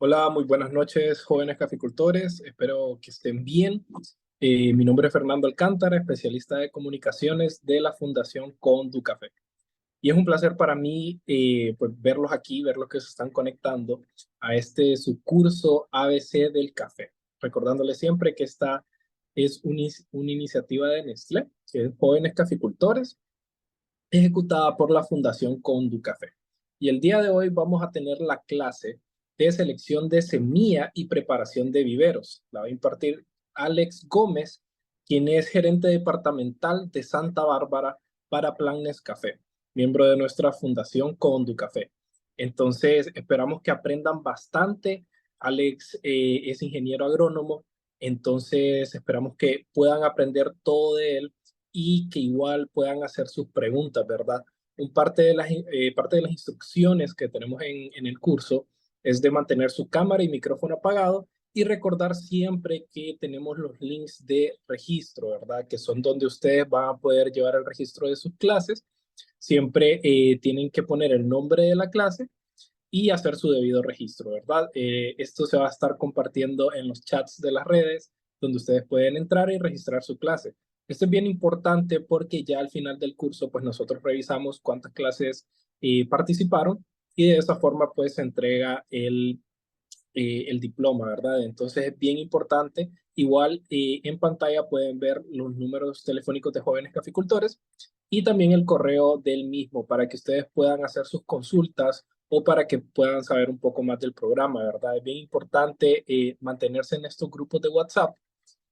Hola, muy buenas noches, jóvenes caficultores. Espero que estén bien. Mi nombre es Fernando Alcántara, especialista de comunicaciones de la Fundación Conducafé. Y es un placer para mí pues verlos aquí, ver los que se están conectando a este subcurso ABC del café. Recordándoles siempre que esta es una iniciativa de Nestlé, que es Jóvenes Caficultores, ejecutada por la Fundación Conducafé. Y el día de hoy vamos a tener la clase de selección de semilla y preparación de viveros. La va a impartir Alex Gómez, quien es gerente departamental de Santa Bárbara para Plan Nescafé, miembro de nuestra Fundación Conducafé. Entonces, esperamos que aprendan bastante. Alex es ingeniero agrónomo, entonces esperamos que puedan aprender todo de él y que igual puedan hacer sus preguntas, ¿verdad? Parte de las instrucciones que tenemos en el curso es de mantener su cámara y micrófono apagado y recordar siempre que tenemos los links de registro, ¿verdad? Que son donde ustedes van a poder llevar el registro de sus clases. Siempre tienen que poner el nombre de la clase y hacer su debido registro, ¿verdad? Esto se va a estar compartiendo en los chats de las redes, donde ustedes pueden entrar y registrar su clase. Esto es bien importante porque ya al final del curso, pues nosotros revisamos cuántas clases participaron y de esa forma, pues se entrega el diploma, ¿verdad? Entonces es bien importante. Igual en pantalla pueden ver los números telefónicos de jóvenes caficultores y también el correo del mismo para que ustedes puedan hacer sus consultas o para que puedan saber un poco más del programa, ¿verdad? Es bien importante mantenerse en estos grupos de WhatsApp,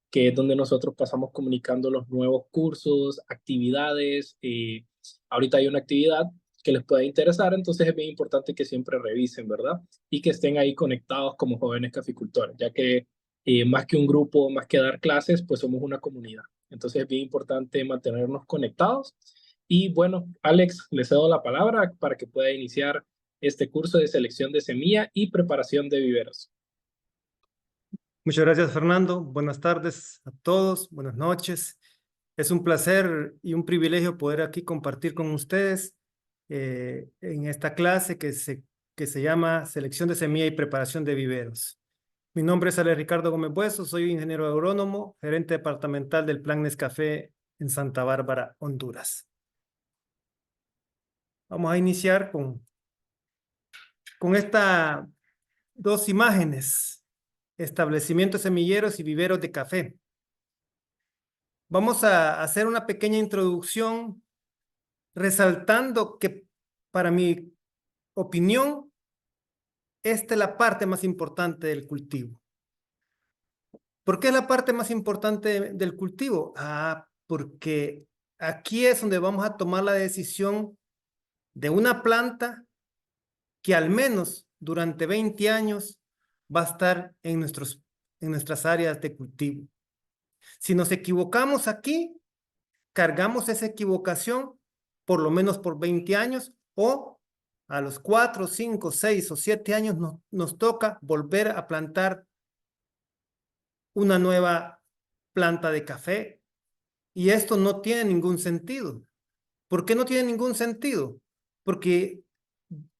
que es donde nosotros pasamos comunicando los nuevos cursos, actividades. Ahorita hay una actividad que les pueda interesar, entonces es bien importante que siempre revisen, ¿verdad? Y que estén ahí conectados como jóvenes caficultores, ya que más que un grupo, más que dar clases, pues somos una comunidad. Entonces es bien importante mantenernos conectados. Y bueno, Alex, le cedo la palabra para que pueda iniciar este curso de selección de semilla y preparación de viveros. Muchas gracias, Fernando. Buenas tardes a todos, buenas noches. Es un placer y un privilegio poder aquí compartir con ustedes en esta clase que se llama Selección de Semilla y Preparación de Viveros. Mi nombre es Alex Ricardo Gómez Bueso, soy ingeniero agrónomo, gerente departamental del Plan Nescafé en Santa Bárbara, Honduras. Vamos a iniciar con estas dos imágenes: establecimientos semilleros y viveros de café. Vamos a hacer una pequeña introducción resaltando que, para mi opinión, esta es la parte más importante del cultivo. ¿Por qué es la parte más importante del cultivo? Porque aquí es donde vamos a tomar la decisión de una planta que al menos durante 20 años va a estar en nuestras áreas de cultivo. Si nos equivocamos aquí, cargamos esa equivocación por lo menos por 20 años, o a los 4, 5, 6 o 7 años nos toca volver a plantar una nueva planta de café. Y esto no tiene ningún sentido. ¿Por qué no tiene ningún sentido? Porque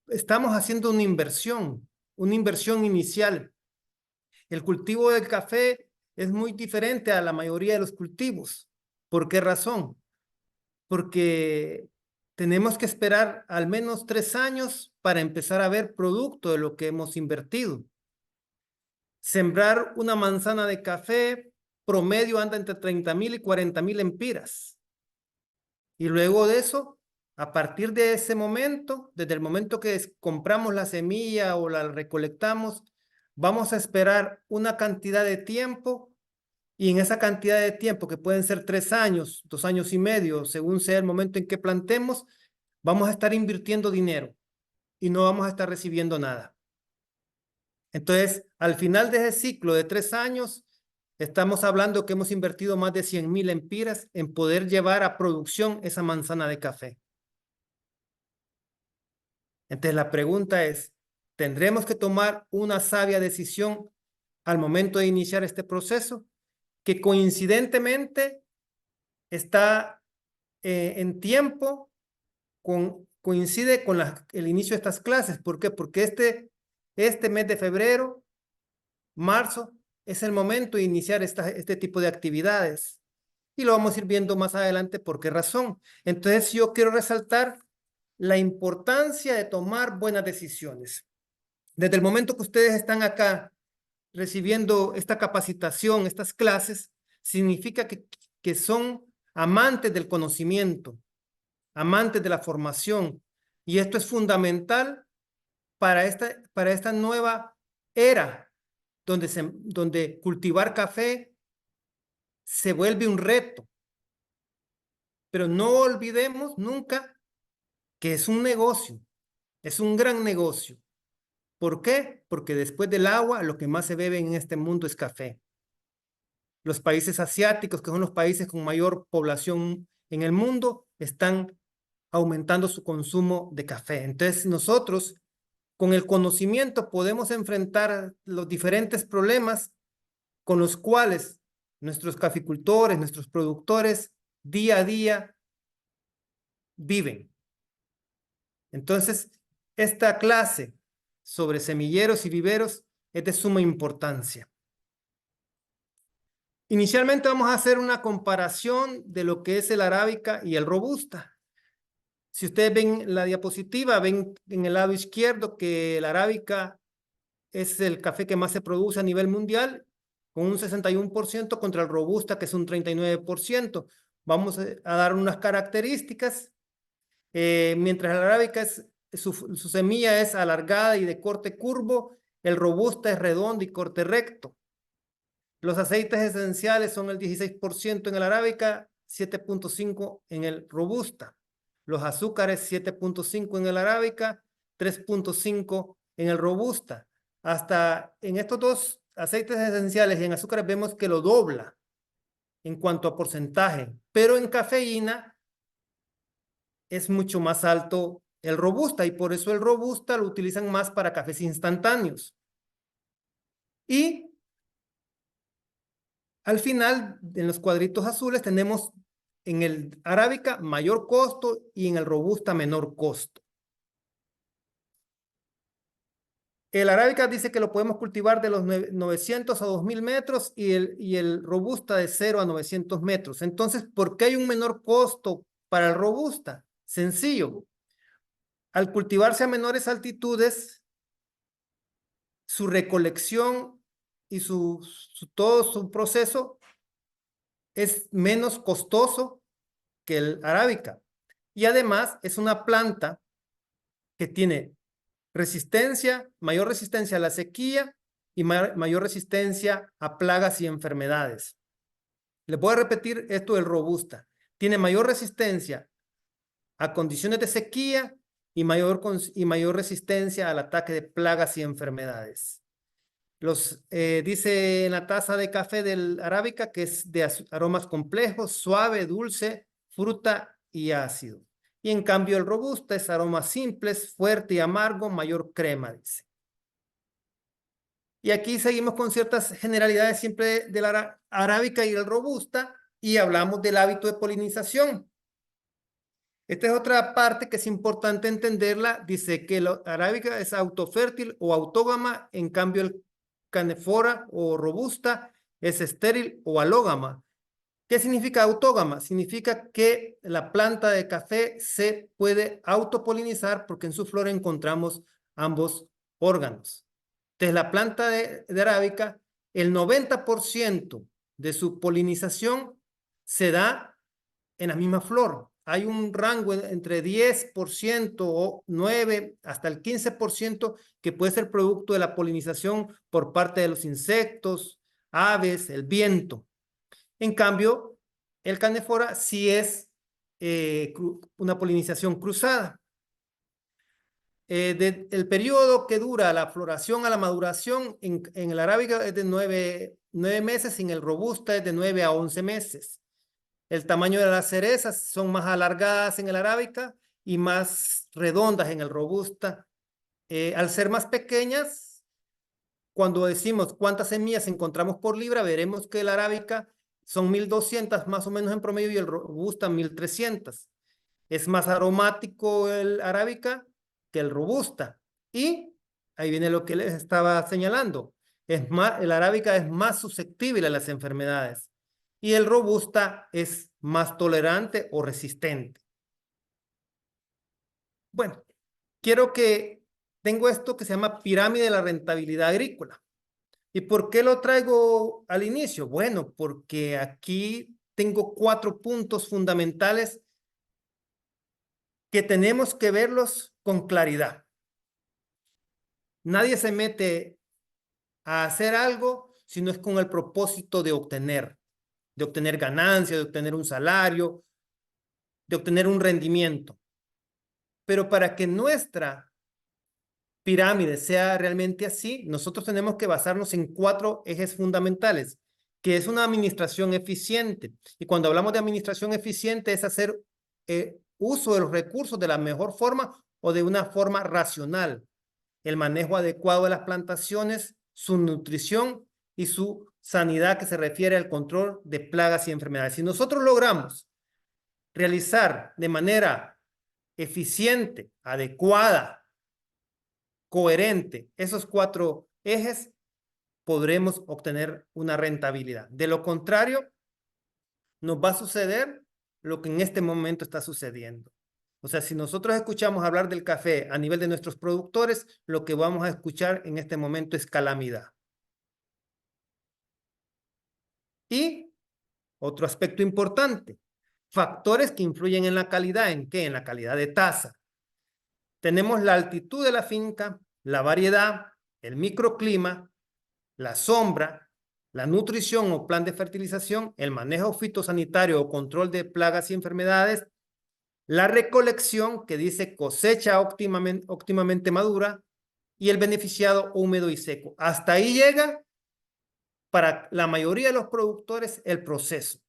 estamos haciendo una inversión inicial. El cultivo del café es muy diferente a la mayoría de los cultivos. ¿Por qué razón? Porque tenemos que esperar al menos 3 años para empezar a ver producto de lo que hemos invertido. Sembrar una manzana de café promedio anda entre 30,000 y 40,000 empiras. Y luego de eso, a partir de ese momento, desde el momento que compramos la semilla o la recolectamos, vamos a esperar una cantidad de tiempo. Y en esa cantidad de tiempo, que pueden ser 3 años, 2 años y medio, según sea el momento en que plantemos, vamos a estar invirtiendo dinero y no vamos a estar recibiendo nada. Entonces, al final de ese ciclo de 3 años, estamos hablando que hemos invertido más de 100,000 empiras en poder llevar a producción esa manzana de café. Entonces, la pregunta es, ¿tendremos que tomar una sabia decisión al momento de iniciar este proceso, que coincidentemente está en tiempo, coincide con el inicio de estas clases? ¿Por qué? Porque este mes de febrero, marzo, es el momento de iniciar este tipo de actividades. Y lo vamos a ir viendo más adelante por qué razón. Entonces yo quiero resaltar la importancia de tomar buenas decisiones. Desde el momento que ustedes están acá recibiendo esta capacitación, estas clases, significa que son amantes del conocimiento, amantes de la formación. Y esto es fundamental para esta nueva era donde cultivar café se vuelve un reto. Pero no olvidemos nunca que es un negocio, es un gran negocio. ¿Por qué? Porque después del agua, lo que más se bebe en este mundo es café. Los países asiáticos, que son los países con mayor población en el mundo, están aumentando su consumo de café. Entonces, nosotros, con el conocimiento, podemos enfrentar los diferentes problemas con los cuales nuestros caficultores, nuestros productores, día a día viven. Entonces, esta clase sobre semilleros y viveros es de suma importancia. Inicialmente vamos a hacer una comparación de lo que es el arábica y el robusta. Si ustedes ven la diapositiva, ven en el lado izquierdo que el arábica es el café que más se produce a nivel mundial, con un 61% contra el robusta, que es un 39%. Vamos a dar unas características. Mientras el arábica su semilla es alargada y de corte curvo, el robusta es redondo y corte recto. Los aceites esenciales son el 16% en el arábica, 7.5% en el robusta. Los azúcares 7.5% en el arábica, 3.5% en el robusta. Hasta en estos dos aceites esenciales y en azúcares vemos que lo dobla en cuanto a porcentaje, pero en cafeína es mucho más alto el robusta y por eso el robusta lo utilizan más para cafés instantáneos. Y al final, en los cuadritos azules, tenemos en el arábica mayor costo y en el robusta menor costo. El arábica dice que lo podemos cultivar de los 900 a 2000 metros y el robusta de 0 a 900 metros. Entonces, ¿por qué hay un menor costo para el robusta? Sencillo. Al cultivarse a menores altitudes, su recolección y todo su proceso es menos costoso que el arábica. Y además es una planta que tiene mayor resistencia a la sequía y mayor resistencia a plagas y enfermedades. Les voy a repetir esto del robusta. Tiene mayor resistencia a condiciones de sequía y mayor resistencia al ataque de plagas y enfermedades. Dice en la taza de café del arábica que es de aromas complejos, suave, dulce, fruta y ácido. Y en cambio el robusta es aromas simples, fuerte y amargo, mayor crema, dice. Y aquí seguimos con ciertas generalidades siempre de la arábica y el robusta y hablamos del hábito de polinización. Esta es otra parte que es importante entenderla. Dice que la arábica es autofértil o autógama, en cambio el canefora o robusta es estéril o alógama. ¿Qué significa autógama? Significa que la planta de café se puede autopolinizar porque en su flor encontramos ambos órganos. Entonces la planta de arábica, el 90% de su polinización se da en la misma flor. Hay un rango entre 10% o 9% hasta el 15% que puede ser producto de la polinización por parte de los insectos, aves, el viento. En cambio, el canefora sí es una polinización cruzada. El periodo que dura la floración a la maduración en el arábica es de 9 meses, en el robusta es de 9 a 11 meses. El tamaño de las cerezas son más alargadas en el arábica y más redondas en el robusta. Al ser más pequeñas, cuando decimos cuántas semillas encontramos por libra, veremos que el arábica son 1200 más o menos en promedio y el robusta 1300. Es más aromático el arábica que el robusta. Y ahí viene lo que les estaba señalando. El arábica es más susceptible a las enfermedades y el robusta es más tolerante o resistente. Bueno, tengo esto que se llama pirámide de la rentabilidad agrícola. ¿Y por qué lo traigo al inicio? Bueno, porque aquí tengo 4 puntos fundamentales que tenemos que verlos con claridad. Nadie se mete a hacer algo si no es con el propósito de obtener ganancias, de obtener un salario, de obtener un rendimiento. Pero para que nuestra pirámide sea realmente así, nosotros tenemos que basarnos en 4 ejes fundamentales, que es una administración eficiente. Y cuando hablamos de administración eficiente es hacer uso de los recursos de la mejor forma o de una forma racional. El manejo adecuado de las plantaciones, su nutrición y su sanidad, que se refiere al control de plagas y enfermedades. Si nosotros logramos realizar de manera eficiente, adecuada, coherente esos 4 ejes, podremos obtener una rentabilidad. De lo contrario, nos va a suceder lo que en este momento está sucediendo. O sea, si nosotros escuchamos hablar del café a nivel de nuestros productores, lo que vamos a escuchar en este momento es calamidad. Y otro aspecto importante, factores que influyen en la calidad. ¿En qué? En la calidad de taza. Tenemos la altitud de la finca, la variedad, el microclima, la sombra, la nutrición o plan de fertilización, el manejo fitosanitario o control de plagas y enfermedades, la recolección, que dice cosecha óptimamente madura, y el beneficiado húmedo y seco. Hasta ahí llega, para la mayoría de los productores, el proceso.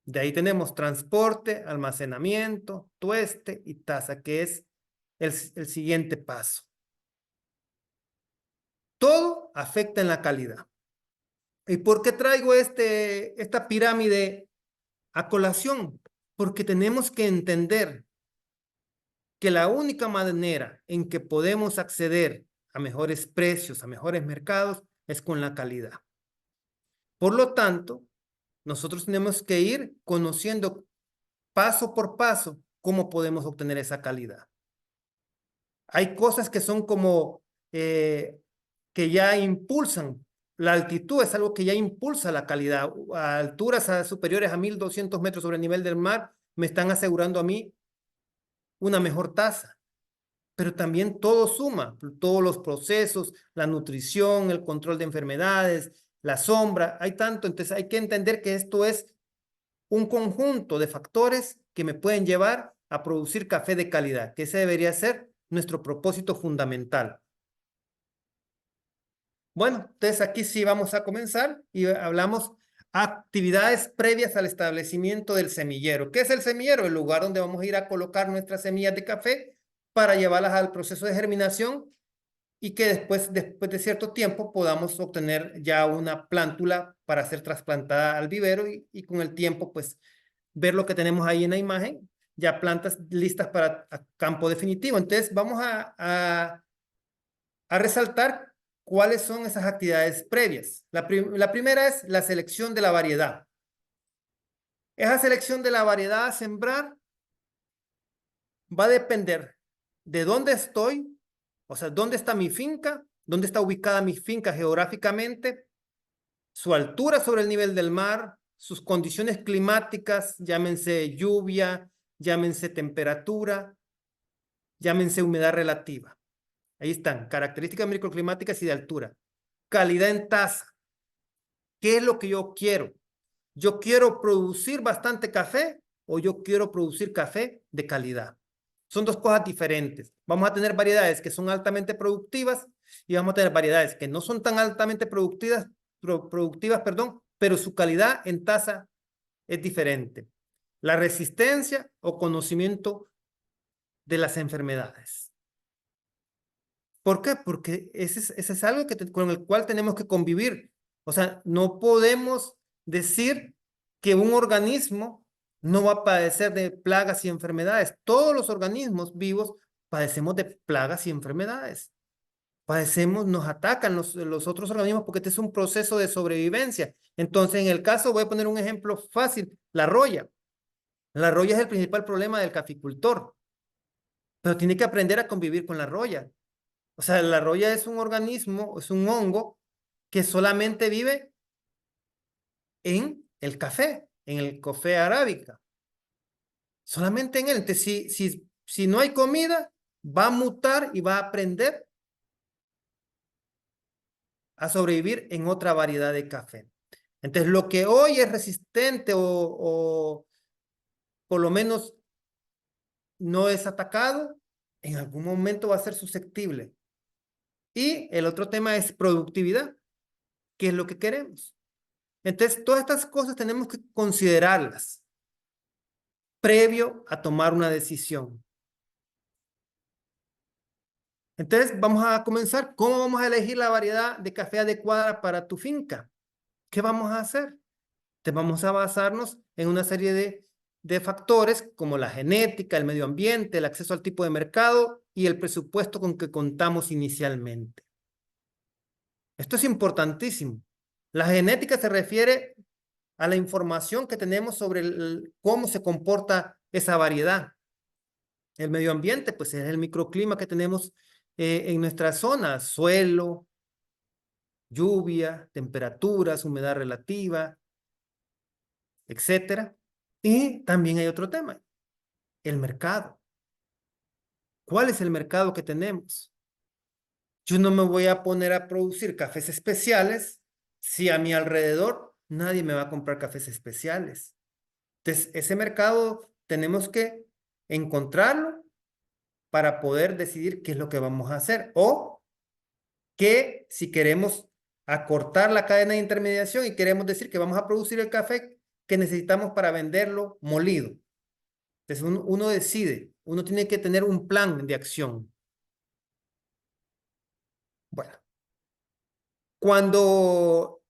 De ahí tenemos transporte, almacenamiento, tueste y taza, que es el siguiente paso. Todo afecta en la calidad. ¿Y por qué traigo esta pirámide a colación? Porque tenemos que entender que la única manera en que podemos acceder a mejores precios, a mejores mercados, es con la calidad. Por lo tanto, nosotros tenemos que ir conociendo paso por paso cómo podemos obtener esa calidad. Hay cosas que son como que ya impulsan. La altitud es algo que ya impulsa la calidad. A alturas superiores a 1.200 metros sobre el nivel del mar me están asegurando a mí una mejor tasa. Pero también todo suma, todos los procesos, la nutrición, el control de enfermedades, la sombra, hay tanto. Entonces hay que entender que esto es un conjunto de factores que me pueden llevar a producir café de calidad, que ese debería ser nuestro propósito fundamental. Bueno, entonces aquí sí vamos a comenzar y hablamos actividades previas al establecimiento del semillero. ¿Qué es el semillero? El lugar donde vamos a ir a colocar nuestras semillas de café para llevarlas al proceso de germinación y que después de cierto tiempo podamos obtener ya una plántula para ser trasplantada al vivero y con el tiempo pues ver lo que tenemos ahí en la imagen, ya plantas listas para campo definitivo. Entonces vamos a resaltar cuáles son esas actividades previas. La primera es la selección de la variedad. Esa selección de la variedad a sembrar va a depender de dónde estoy, o sea, dónde está mi finca, dónde está ubicada mi finca geográficamente, su altura sobre el nivel del mar, sus condiciones climáticas, llámense lluvia, llámense temperatura, llámense humedad relativa. Ahí están, características microclimáticas y de altura. Calidad en taza. ¿Qué es lo que yo quiero? ¿Yo quiero producir bastante café o yo quiero producir café de calidad? Son 2 cosas diferentes. Vamos a tener variedades que son altamente productivas y vamos a tener variedades que no son tan altamente productivas, pero su calidad en taza es diferente. La resistencia o conocimiento de las enfermedades. ¿Por qué? Porque ese es algo con el cual tenemos que convivir. O sea, no podemos decir que un organismo no va a padecer de plagas y enfermedades. Todos los organismos vivos padecemos de plagas y enfermedades. padecemos, nos atacan los otros organismos porque este es un proceso de sobrevivencia. Entonces, en el caso, voy a poner un ejemplo fácil, la roya. La roya es el principal problema del caficultor, pero tiene que aprender a convivir con la roya. O sea, la roya es un organismo, es un hongo que solamente vive en el café, en el café arábica. Solamente en él. Entonces, si no hay comida, va a mutar y va a aprender a sobrevivir en otra variedad de café. Entonces, lo que hoy es resistente o por lo menos no es atacado, en algún momento va a ser susceptible. Y el otro tema es productividad, que es lo que queremos. Entonces, todas estas cosas tenemos que considerarlas previo a tomar una decisión. Entonces, vamos a comenzar. ¿Cómo vamos a elegir la variedad de café adecuada para tu finca? ¿Qué vamos a hacer? Te vamos a basarnos en una serie de factores como la genética, el medio ambiente, el acceso al tipo de mercado y el presupuesto con que contamos inicialmente. Esto es importantísimo. La genética se refiere a la información que tenemos sobre cómo se comporta esa variedad. El medio ambiente, pues es el microclima que tenemos en nuestra zona, suelo, lluvia, temperaturas, humedad relativa, etcétera. Y también hay otro tema, el mercado. ¿Cuál es el mercado que tenemos? Yo no me voy a poner a producir cafés especiales si a mi alrededor nadie me va a comprar cafés especiales. Entonces, ese mercado tenemos que encontrarlo para poder decidir qué es lo que vamos a hacer. O que si queremos acortar la cadena de intermediación y queremos decir que vamos a producir el café que necesitamos para venderlo molido. Entonces uno decide, uno tiene que tener un plan de acción. Bueno, cuando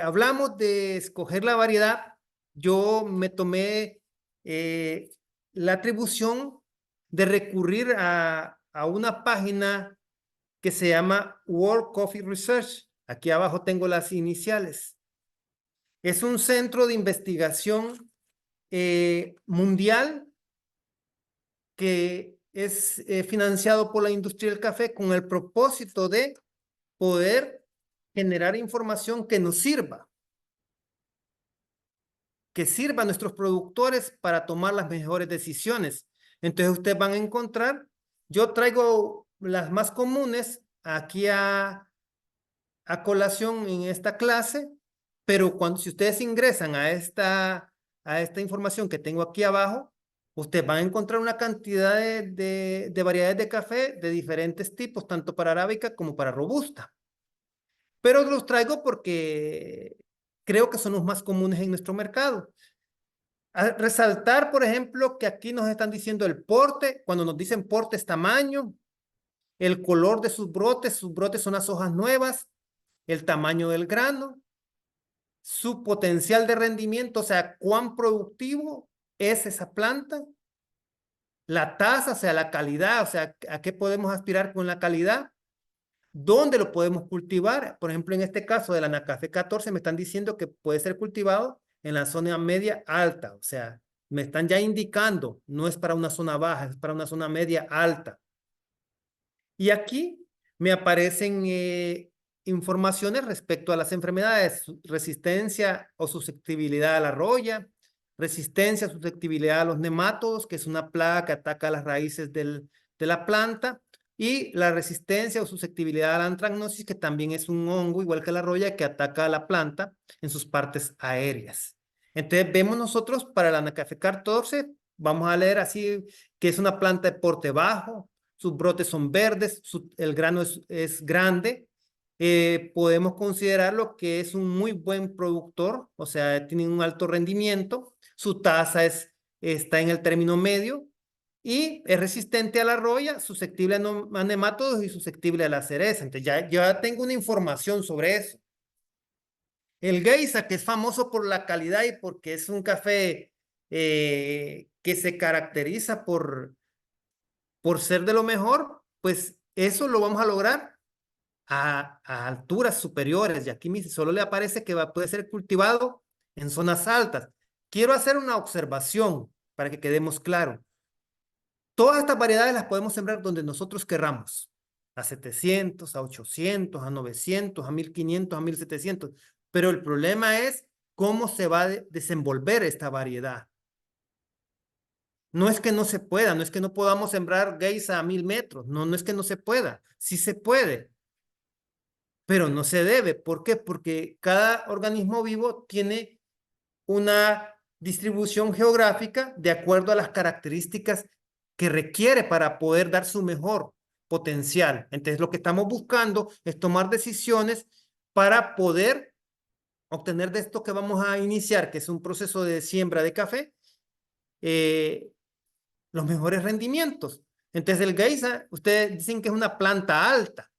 hablamos de escoger la variedad, yo me tomé la atribución de recurrir a una página que se llama World Coffee Research. Aquí abajo tengo las iniciales. Es un centro de investigación mundial que es financiado por la industria del café con el propósito de poder generar información que sirva a nuestros productores para tomar las mejores decisiones. Entonces ustedes van a encontrar, yo traigo las más comunes aquí a colación en esta clase, pero si ustedes ingresan a esta información que tengo aquí abajo, ustedes van a encontrar una cantidad de variedades de café de diferentes tipos, tanto para arábica como para robusta. Pero los traigo porque creo que son los más comunes en nuestro mercado. A resaltar, por ejemplo, que aquí nos están diciendo el porte, cuando nos dicen porte es tamaño, el color de sus brotes son las hojas nuevas, el tamaño del grano, su potencial de rendimiento, o sea, cuán productivo es esa planta, la tasa, o sea, la calidad, o sea, a qué podemos aspirar con la calidad, dónde lo podemos cultivar. Por ejemplo, en este caso del Anacafé 14 me están diciendo que puede ser cultivado en la zona media alta, o sea, me están ya indicando, no es para una zona baja, es para una zona media alta. Y aquí me aparecen informaciones respecto a las enfermedades, resistencia o susceptibilidad a la roya, resistencia, susceptibilidad a los nemátodos, que es una plaga que ataca las raíces de la planta, y la resistencia o susceptibilidad a la antracnosis, que también es un hongo, igual que la roya, que ataca a la planta en sus partes aéreas. Entonces, vemos nosotros para la Anacafé 14, vamos a leer así que es una planta de porte bajo, sus brotes son verdes, el grano es grande. Podemos considerarlo que es un muy buen productor, o sea, tiene un alto rendimiento, su tasa está en el término medio y es resistente a la roya, susceptible a nemátodos y susceptible a la cereza. Entonces ya tengo una información sobre eso. El Geisa, que es famoso por la calidad y porque es un café que se caracteriza por ser de lo mejor, pues eso lo vamos a lograr a alturas superiores. Y aquí solo le aparece que puede ser cultivado en zonas altas. Quiero hacer una observación para que quedemos claro. Todas estas variedades las podemos sembrar donde nosotros querramos. A 700, a 800, a 900, a 1500, a 1700. Pero el problema es cómo se va a desenvolver esta variedad. No es que no se pueda, no es que no podamos sembrar geisa a 1000 metros. No, no es que no se pueda. Sí se puede, pero no se debe. ¿Por qué? Porque cada organismo vivo tiene una distribución geográfica de acuerdo a las características que requiere para poder dar su mejor potencial. Entonces, lo que estamos buscando es tomar decisiones para poder obtener de esto que vamos a iniciar, que es un proceso de siembra de café, los mejores rendimientos. Entonces, el geisa, ustedes dicen que es una planta alta,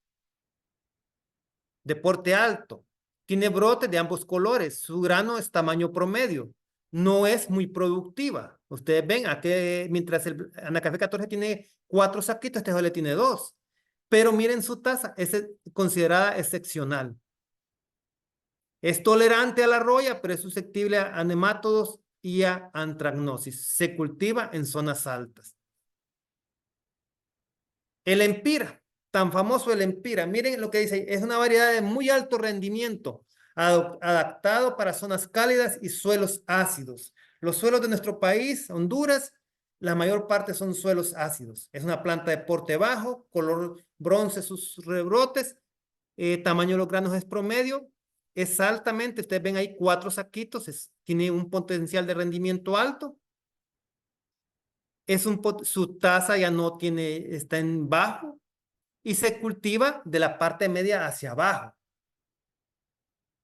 de porte alto. Tiene brotes de ambos colores. Su grano es tamaño promedio. No es muy productiva. Ustedes ven, mientras el Anacafé 14 tiene 4 saquitos, este solo tiene 2. Pero miren su tasa, es considerada excepcional. Es tolerante a la roya, pero es susceptible a nemátodos y a antracnosis. Se cultiva en zonas altas. El empira, tan famoso el empira, miren lo que dice, es una variedad de muy alto rendimiento, adaptado para zonas cálidas y suelos ácidos. Los suelos de nuestro país, Honduras, la mayor parte son suelos ácidos. Es una planta de porte bajo, color bronce sus rebrotes, tamaño de los granos es promedio, es altamente, ustedes ven ahí 4 saquitos, tiene un potencial de rendimiento alto. Su tasa ya no tiene, está en bajo y se cultiva de la parte media hacia abajo.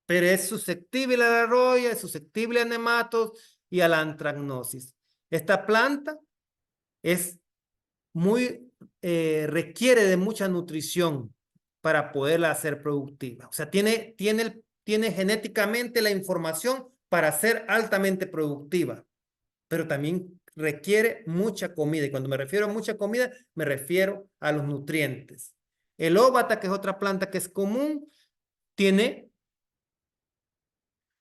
Pero es susceptible a la roya, es susceptible a nematodos y a la antracnosis. Esta planta es requiere de mucha nutrición para poderla hacer productiva. O sea, tiene genéticamente la información para ser altamente productiva, pero también requiere mucha comida. Y cuando me refiero a mucha comida, me refiero a los nutrientes. El óbata, que es otra planta que es común, tiene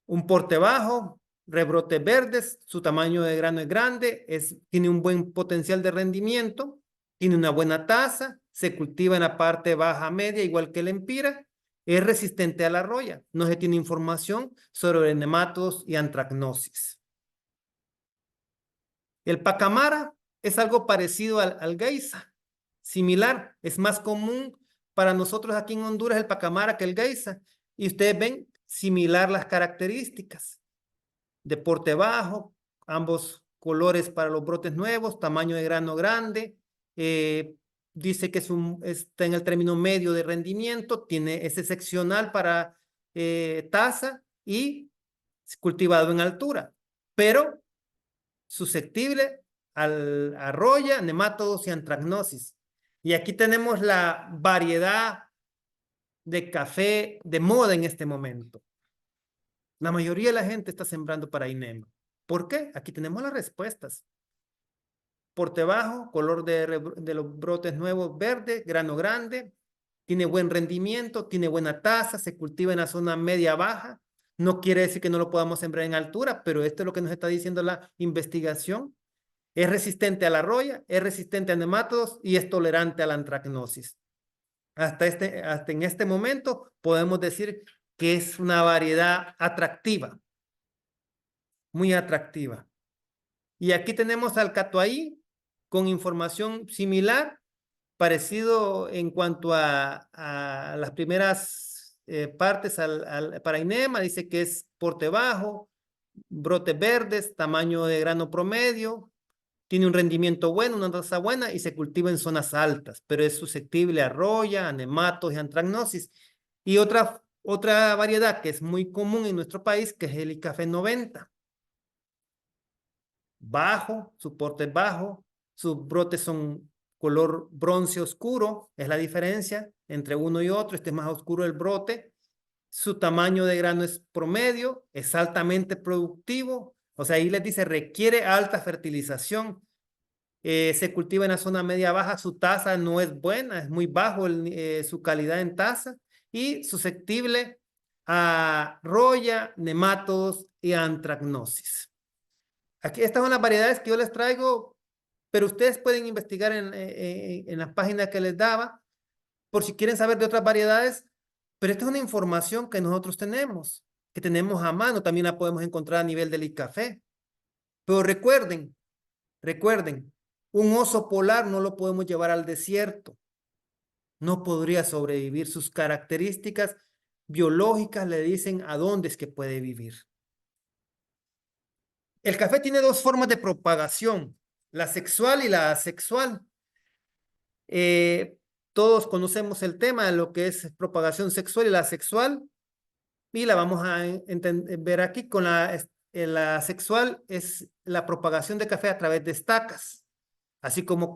un porte bajo, rebrotes verdes, su tamaño de grano es grande, tiene un buen potencial de rendimiento, tiene una buena tasa, se cultiva en la parte baja media, igual que el empira, es resistente a la roya. No se tiene información sobre nematodos y antracnosis. El pacamara es algo parecido al geisa, similar, es más común para nosotros aquí en Honduras el pacamara que el geisa, y ustedes ven similar las características, de porte bajo, ambos colores para los brotes nuevos, tamaño de grano grande, dice que está en el término medio de rendimiento, es excepcional para tasa y cultivado en altura, pero susceptible a roya, nemátodos y antracnosis. Y aquí tenemos la variedad de café de moda en este momento. La mayoría de la gente está sembrando para INEMA. ¿Por qué? Aquí tenemos las respuestas. Porte bajo, color de los brotes nuevos verde, grano grande, tiene buen rendimiento, tiene buena tasa, se cultiva en la zona media-baja. No quiere decir que no lo podamos sembrar en altura, pero esto es lo que nos está diciendo la investigación. Es resistente a la roya, es resistente a nemátodos y es tolerante a la antracnosis. Hasta en este momento podemos decir que es una variedad atractiva, muy atractiva. Y aquí tenemos al catuaí con información similar, parecido en cuanto a las primeras partes para INEMA, dice que es porte bajo, brotes verdes, tamaño de grano promedio, tiene un rendimiento bueno, una tasa buena y se cultiva en zonas altas, pero es susceptible a roya, a nematos y antracnosis. Y otra variedad que es muy común en nuestro país, que es el Icafé 90. Bajo, su porte es bajo, sus brotes son color bronce oscuro, es la diferencia entre uno y otro, este es más oscuro el brote, su tamaño de grano es promedio, es altamente productivo, o sea, ahí les dice requiere alta fertilización, se cultiva en la zona media baja, su tasa no es buena, es muy bajo su calidad en tasa, y susceptible a roya, nematodos y antracnosis. Aquí estas son las variedades que yo les traigo, pero ustedes pueden investigar en la página que les daba por si quieren saber de otras variedades, pero esta es una información que nosotros tenemos, que tenemos a mano, también la podemos encontrar a nivel del ICAFE. Pero recuerden, un oso polar no lo podemos llevar al desierto. No podría sobrevivir. Sus características biológicas le dicen a dónde es que puede vivir. El café tiene dos formas de propagación, la sexual y la asexual. Todos conocemos el tema de lo que es propagación sexual y la asexual, y la vamos a ver aquí con la sexual es la propagación de café a través de estacas, así como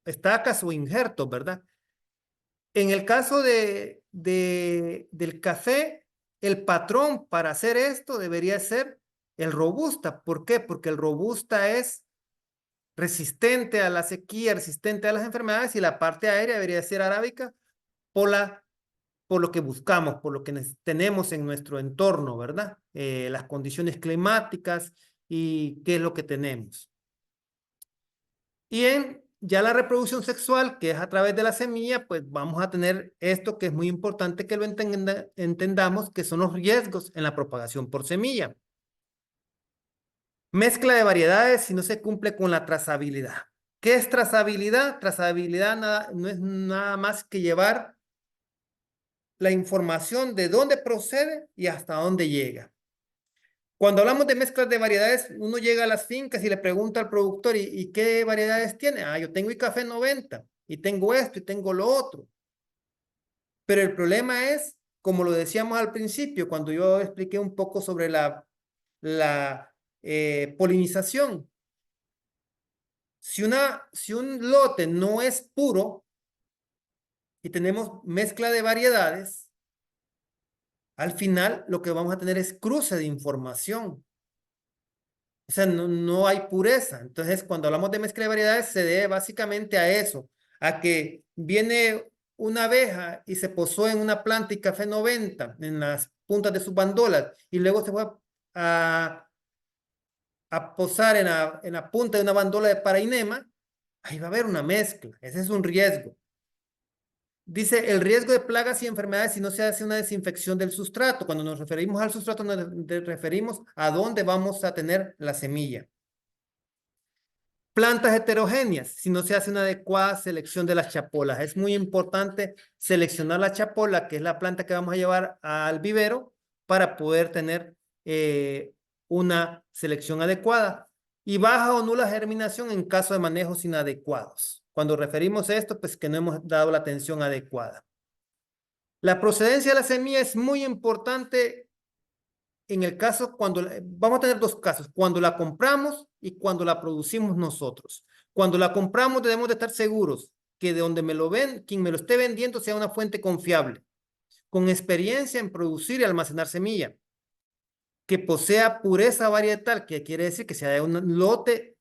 estacas o injertos, ¿verdad? En el caso del café, el patrón para hacer esto debería ser el robusta. ¿Por qué? Porque el robusta es resistente a la sequía, resistente a las enfermedades, y la parte aérea debería ser arábica por lo que buscamos, por lo que tenemos en nuestro entorno, ¿verdad? Las condiciones climáticas y qué es lo que tenemos. Y en ya la reproducción sexual, que es a través de la semilla, pues vamos a tener esto que es muy importante que lo entendamos, que son los riesgos en la propagación por semilla. Mezcla de variedades si no se cumple con la trazabilidad. ¿Qué es trazabilidad? Trazabilidad no es nada más que llevar la información de dónde procede y hasta dónde llega. Cuando hablamos de mezclas de variedades, uno llega a las fincas y le pregunta al productor, ¿y qué variedades tiene? Ah, yo tengo Icafé 90, y tengo esto, y tengo lo otro. Pero el problema es, como lo decíamos al principio, cuando yo expliqué un poco sobre la polinización. Si un lote no es puro y tenemos mezcla de variedades, al final lo que vamos a tener es cruce de información. O sea, no hay pureza. Entonces, cuando hablamos de mezcla de variedades, se debe básicamente a eso, a que viene una abeja y se posó en una planta y café 90 en las puntas de sus bandolas, y luego se fue a, a posar en la punta de una bandola de parainema. Ahí va a haber una mezcla. Ese es un riesgo. Dice el riesgo de plagas y enfermedades si no se hace una desinfección del sustrato. Cuando nos referimos al sustrato, nos referimos a dónde vamos a tener la semilla. Plantas heterogéneas, si no se hace una adecuada selección de las chapolas. Es muy importante seleccionar la chapola, que es la planta que vamos a llevar al vivero, para poder tener una selección adecuada. Y baja o nula germinación en caso de manejos inadecuados. Cuando referimos a esto, pues que no hemos dado la atención adecuada. La procedencia de la semilla es muy importante en el caso vamos a tener dos casos, cuando la compramos y cuando la producimos nosotros. Cuando la compramos debemos de estar seguros que de donde quien me lo esté vendiendo sea una fuente confiable, con experiencia en producir y almacenar semilla, que posea pureza varietal, que quiere decir que sea de un lote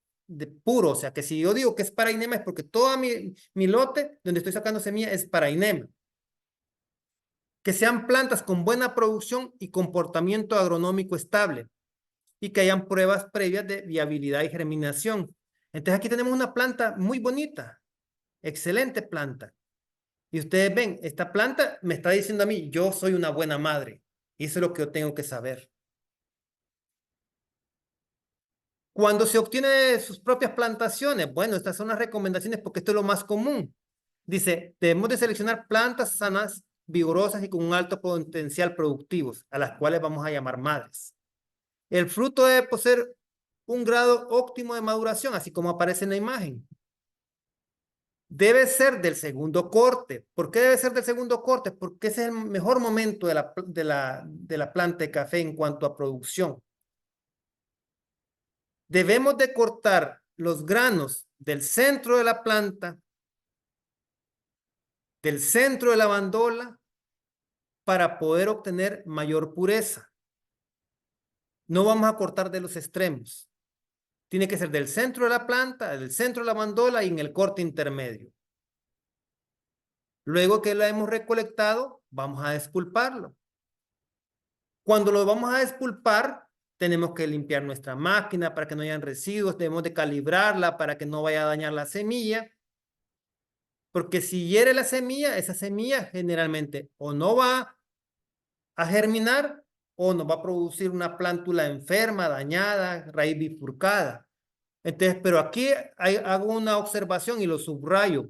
puro, o sea, que si yo digo que es parainema es porque todo mi lote donde estoy sacando semilla es parainema. Que sean plantas con buena producción y comportamiento agronómico estable, y que hayan pruebas previas de viabilidad y germinación. Entonces aquí tenemos una planta muy bonita, excelente planta. Y ustedes ven, esta planta me está diciendo a mí, yo soy una buena madre. Y eso es lo que yo tengo que saber. Cuando se obtiene sus propias plantaciones, bueno, estas son las recomendaciones porque esto es lo más común. Dice, debemos de seleccionar plantas sanas, vigorosas y con un alto potencial productivo, a las cuales vamos a llamar madres. El fruto debe poseer un grado óptimo de maduración, así como aparece en la imagen. Debe ser del segundo corte. ¿Por qué debe ser del segundo corte? Porque ese es el mejor momento de la planta de café en cuanto a producción. Debemos de cortar los granos del centro de la planta, del centro de la bandola, para poder obtener mayor pureza. No vamos a cortar de los extremos. Tiene que ser del centro de la planta, del centro de la bandola y en el corte intermedio. Luego que lo hemos recolectado, vamos a despulparlo. Cuando lo vamos a despulpar, tenemos que limpiar nuestra máquina para que no hayan residuos, debemos de calibrarla para que no vaya a dañar la semilla, porque si hiere la semilla, esa semilla generalmente o no va a germinar o nos va a producir una plántula enferma, dañada, raíz bifurcada. Entonces, pero aquí hago una observación y lo subrayo,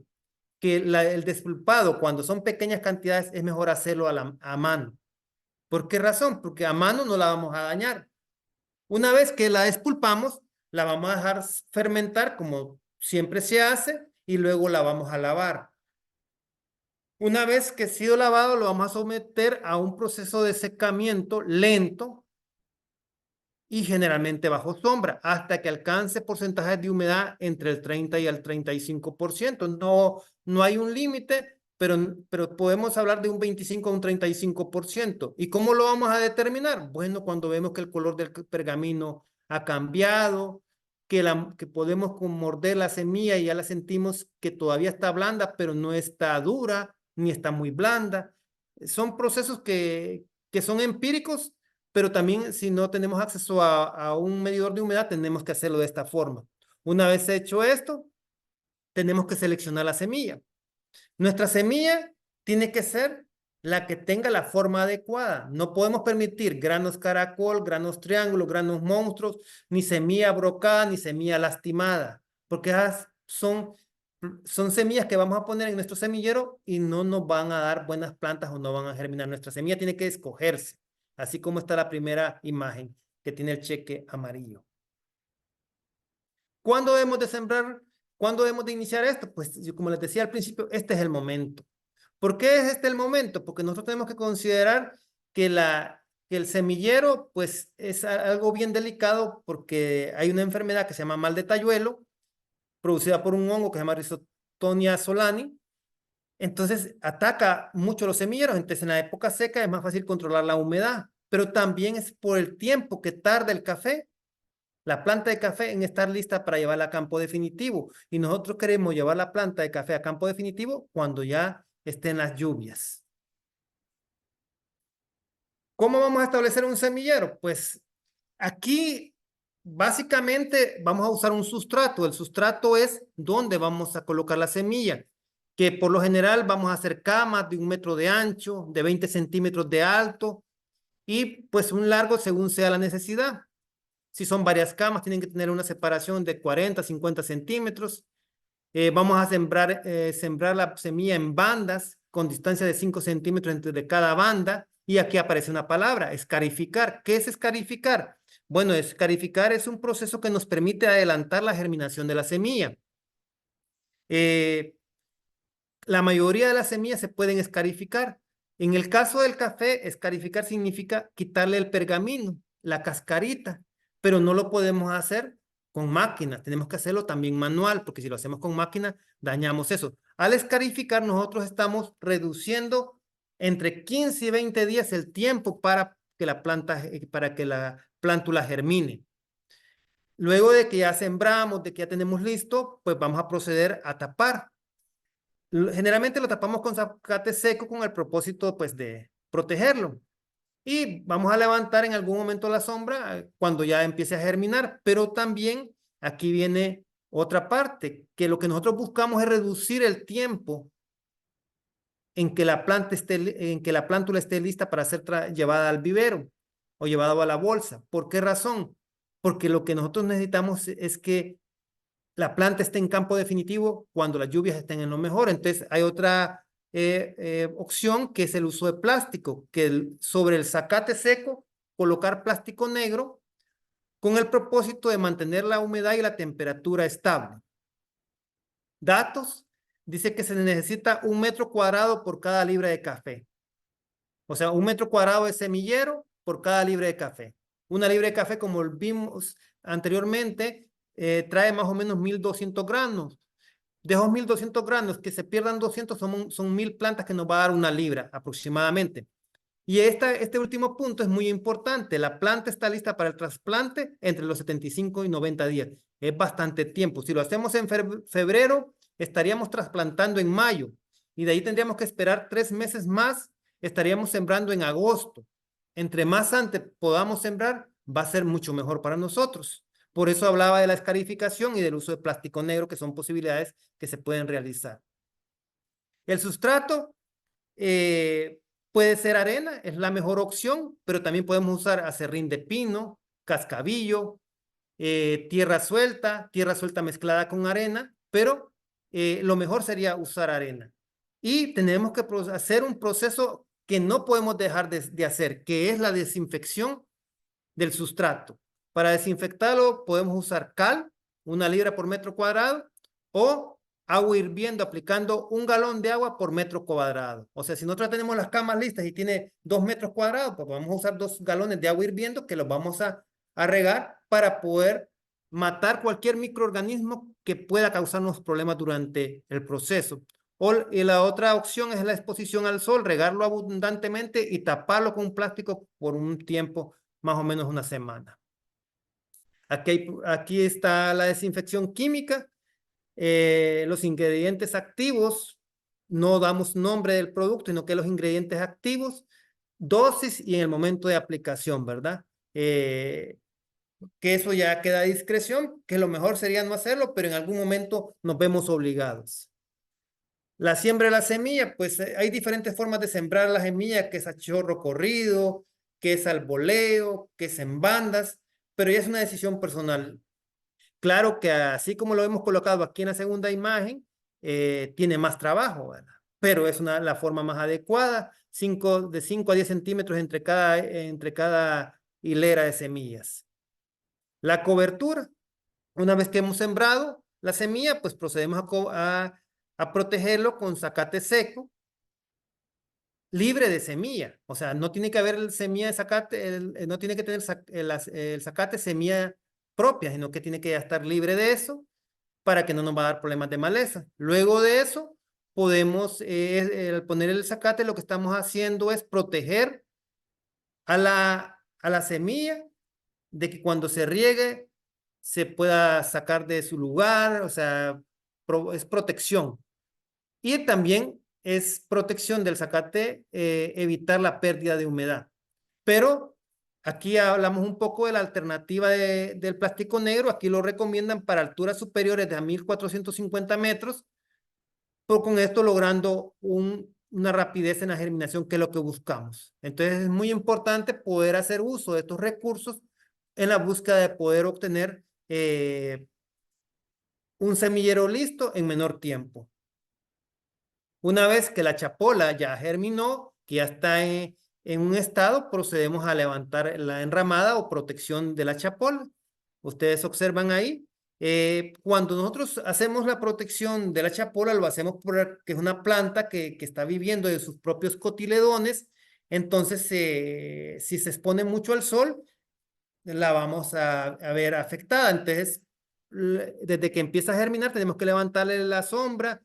que el despulpado, cuando son pequeñas cantidades, es mejor hacerlo a mano. ¿Por qué razón? Porque a mano no la vamos a dañar. Una vez que la despulpamos, la vamos a dejar fermentar como siempre se hace y luego la vamos a lavar. Una vez que ha sido lavado, lo vamos a someter a un proceso de secamiento lento y generalmente bajo sombra, hasta que alcance porcentajes de humedad entre el 30 y el 35%. No hay un límite, pero podemos hablar de un 25 a un 35%. ¿Y cómo lo vamos a determinar? Bueno, cuando vemos que el color del pergamino ha cambiado, que podemos morder la semilla y ya la sentimos que todavía está blanda, pero no está dura, ni está muy blanda. Son procesos que son empíricos, pero también si no tenemos acceso a un medidor de humedad, tenemos que hacerlo de esta forma. Una vez hecho esto, tenemos que seleccionar la semilla. Nuestra semilla tiene que ser la que tenga la forma adecuada. No podemos permitir granos caracol, granos triángulo, granos monstruos, ni semilla brocada, ni semilla lastimada, porque esas son semillas que vamos a poner en nuestro semillero y no nos van a dar buenas plantas o no van a germinar. Nuestra semilla tiene que escogerse, así como está la primera imagen que tiene el cheque amarillo. ¿Cuándo debemos de sembrar? ¿Cuándo debemos de iniciar esto? Pues como les decía al principio, este es el momento. ¿Por qué es este el momento? Porque nosotros tenemos que considerar que el semillero pues es algo bien delicado porque hay una enfermedad que se llama mal de tayuelo, producida por un hongo que se llama Rhizotonia solani. Entonces ataca mucho los semilleros. Entonces en la época seca es más fácil controlar la humedad, pero también es por el tiempo que tarda el café, la planta de café, en estar lista para llevarla a campo definitivo. Y nosotros queremos llevar la planta de café a campo definitivo cuando ya estén las lluvias. ¿Cómo vamos a establecer un semillero? Pues aquí básicamente vamos a usar un sustrato. El sustrato es donde vamos a colocar la semilla, que por lo general vamos a hacer camas de 1 metro de ancho, de 20 centímetros de alto y pues un largo según sea la necesidad. Si son varias camas, tienen que tener una separación de 40, 50 centímetros. Vamos a sembrar la semilla en bandas con distancia de 5 centímetros entre cada banda. Y aquí aparece una palabra, escarificar. ¿Qué es escarificar? Bueno, escarificar es un proceso que nos permite adelantar la germinación de la semilla. La mayoría de las semillas se pueden escarificar. En el caso del café, escarificar significa quitarle el pergamino, la cascarita, pero no lo podemos hacer con máquina. Tenemos que hacerlo también manual, porque si lo hacemos con máquina, dañamos eso. Al escarificar, nosotros estamos reduciendo entre 15 y 20 días el tiempo para que la plántula germine. Luego de que ya sembramos, de que ya tenemos listo, pues vamos a proceder a tapar. Generalmente lo tapamos con zacate seco con el propósito pues de protegerlo. Y vamos a levantar en algún momento la sombra cuando ya empiece a germinar. Pero también aquí viene otra parte, que lo que nosotros buscamos es reducir el tiempo en que la plántula esté lista para ser llevada al vivero o llevada a la bolsa. ¿Por qué razón? Porque lo que nosotros necesitamos es que la planta esté en campo definitivo cuando las lluvias estén en lo mejor. Entonces hay otra opción que es el uso de plástico, que sobre el zacate seco colocar plástico negro con el propósito de mantener la humedad y la temperatura estable. Datos, dice que se necesita 1 metro cuadrado por cada libra de café. O sea, 1 metro cuadrado de semillero por cada libra de café. Una libra de café, como vimos anteriormente, trae más o menos 1.200 granos. De esos 1.200 granos, que se pierdan 200, son 1.000 plantas que nos va a dar 1 libra aproximadamente. Y este último punto es muy importante. La planta está lista para el trasplante entre los 75 y 90 días. Es bastante tiempo. Si lo hacemos en febrero, estaríamos trasplantando en mayo. y de ahí tendríamos que esperar 3 meses más, estaríamos sembrando en agosto. Entre más antes podamos sembrar, va a ser mucho mejor para nosotros. Por eso hablaba de la escarificación y del uso de plástico negro, que son posibilidades que se pueden realizar. El sustrato puede ser arena, es la mejor opción, pero también podemos usar acerrín de pino, cascabillo, tierra suelta mezclada con arena, pero lo mejor sería usar arena. Y tenemos que hacer un proceso que no podemos dejar de hacer, que es la desinfección del sustrato. Para desinfectarlo podemos usar cal, 1 libra por metro cuadrado, o agua hirviendo aplicando 1 galón de agua por metro cuadrado. O sea, si nosotros tenemos las camas listas y tiene 2 metros cuadrados, pues vamos a usar 2 galones de agua hirviendo que los vamos a regar para poder matar cualquier microorganismo que pueda causarnos problemas durante el proceso. Y la otra opción es la exposición al sol, regarlo abundantemente y taparlo con un plástico por un tiempo, más o menos 1 semana. Aquí está la desinfección química. Los ingredientes activos, no damos nombre del producto, sino que los ingredientes activos, dosis y en el momento de aplicación, ¿verdad? Que eso ya queda a discreción, que lo mejor sería no hacerlo, pero en algún momento nos vemos obligados. La siembra de la semilla, pues hay diferentes formas de sembrar la semilla, que es a chorro corrido, que es al voleo, que es en bandas, pero ya es una decisión personal. Claro que así como lo hemos colocado aquí en la segunda imagen, tiene más trabajo, ¿verdad? Pero es la forma más adecuada, de 5 a 10 centímetros entre cada hilera de semillas. La cobertura, una vez que hemos sembrado la semilla, pues procedemos a protegerlo con zacate seco, libre de semilla. O sea, no tiene que haber semilla de zacate, no tiene que tener el zacate semilla propia, sino que tiene que estar libre de eso para que no nos va a dar problemas de maleza. Luego de eso, podemos, al poner el zacate, lo que estamos haciendo es proteger a la semilla de que cuando se riegue se pueda sacar de su lugar, o sea, es protección. Y también es protección del zacate, evitar la pérdida de humedad. Pero aquí hablamos un poco de la alternativa del plástico negro. Aquí lo recomiendan para alturas superiores de a 1450 metros, pero con esto logrando una rapidez en la germinación, que es lo que buscamos. Entonces es muy importante poder hacer uso de estos recursos en la búsqueda de poder obtener un semillero listo en menor tiempo. Una vez que la chapola ya germinó, que ya está en un estado, procedemos a levantar la enramada o protección de la chapola. Ustedes observan ahí, cuando nosotros hacemos la protección de la chapola, lo hacemos porque es una planta que está viviendo de sus propios cotiledones. Entonces, si se expone mucho al sol, la vamos a ver afectada. Entonces, desde que empieza a germinar, tenemos que levantarle la sombra,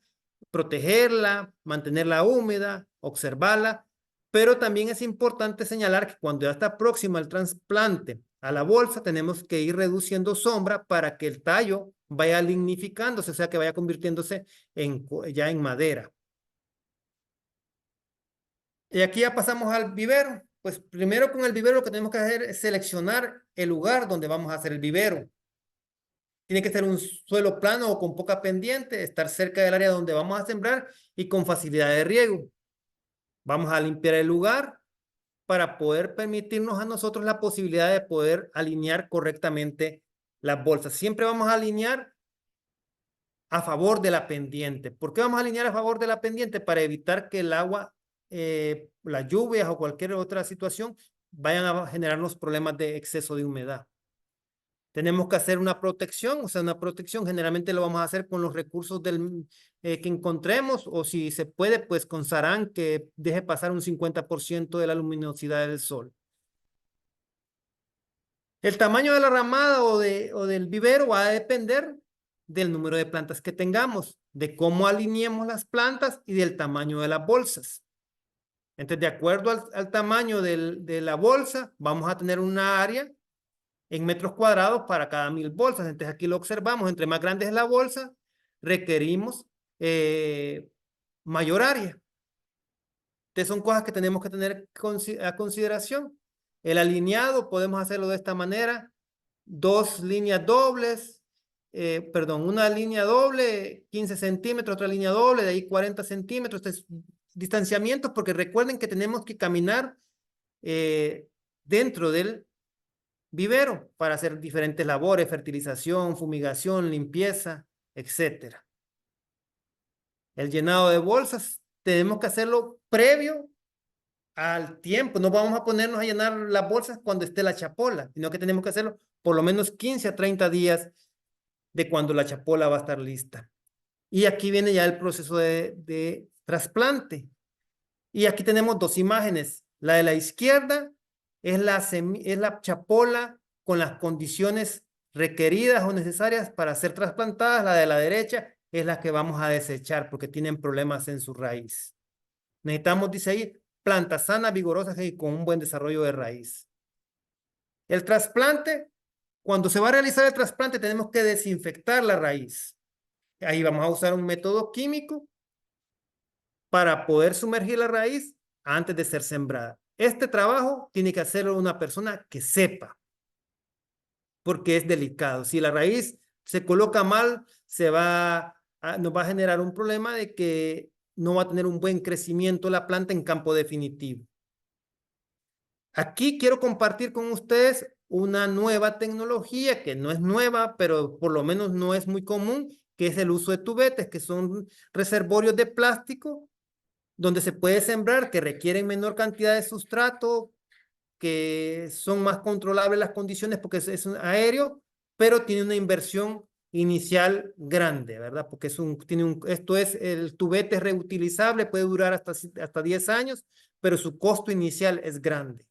protegerla, mantenerla húmeda, observarla, pero también es importante señalar que cuando ya está próxima al trasplante a la bolsa, tenemos que ir reduciendo sombra para que el tallo vaya lignificándose, o sea, que vaya convirtiéndose ya en madera. Y aquí ya pasamos al vivero. Pues primero con el vivero lo que tenemos que hacer es seleccionar el lugar donde vamos a hacer el vivero. Tiene que ser un suelo plano o con poca pendiente, estar cerca del área donde vamos a sembrar y con facilidad de riego. Vamos a limpiar el lugar para poder permitirnos a nosotros la posibilidad de poder alinear correctamente las bolsas. Siempre vamos a alinear a favor de la pendiente. ¿Por qué vamos a alinear a favor de la pendiente? Para evitar que el agua, las lluvias o cualquier otra situación vayan a generarnos problemas de exceso de humedad. Tenemos que hacer una protección, o sea, una protección generalmente lo vamos a hacer con los recursos que encontremos, o si se puede, pues con sarán que deje pasar un 50% de la luminosidad del sol. El tamaño de la ramada o del vivero va a depender del número de plantas que tengamos, de cómo alineemos las plantas y del tamaño de las bolsas. Entonces, de acuerdo al tamaño de la bolsa, vamos a tener una área en metros cuadrados para cada 1000 bolsas. Entonces aquí lo observamos, entre más grande es la bolsa, requerimos mayor área. Estas son cosas que tenemos que tener a consideración. El alineado podemos hacerlo de esta manera. Dos líneas dobles, una línea doble, 15 centímetros, otra línea doble, de ahí 40 centímetros. Distanciamientos, porque recuerden que tenemos que caminar dentro del vivero para hacer diferentes labores, fertilización, fumigación, limpieza, etcétera. El llenado de bolsas tenemos que hacerlo previo al tiempo. No vamos a ponernos a llenar las bolsas cuando esté la chapola, sino que tenemos que hacerlo por lo menos 15 a 30 días de cuando la chapola va a estar lista. Y aquí viene ya el proceso de trasplante. Y aquí tenemos dos imágenes. La de la izquierda es la chapola con las condiciones requeridas o necesarias para ser trasplantadas. La de la derecha es la que vamos a desechar porque tienen problemas en su raíz. Necesitamos, dice ahí, plantas sanas, vigorosas y con un buen desarrollo de raíz. El trasplante, cuando se va a realizar el trasplante, tenemos que desinfectar la raíz. Ahí vamos a usar un método químico para poder sumergir la raíz antes de ser sembrada. Este trabajo tiene que hacerlo una persona que sepa, porque es delicado. Si la raíz se coloca mal, nos va a generar un problema de que no va a tener un buen crecimiento la planta en campo definitivo. Aquí quiero compartir con ustedes una nueva tecnología que no es nueva, pero por lo menos no es muy común, que es el uso de tubetes, que son reservorios de plástico donde se puede sembrar, que requieren menor cantidad de sustrato, que son más controlables las condiciones porque es un aéreo, pero tiene una inversión inicial grande, ¿verdad? Porque el tubete es reutilizable, puede durar hasta 10 años, pero su costo inicial es grande.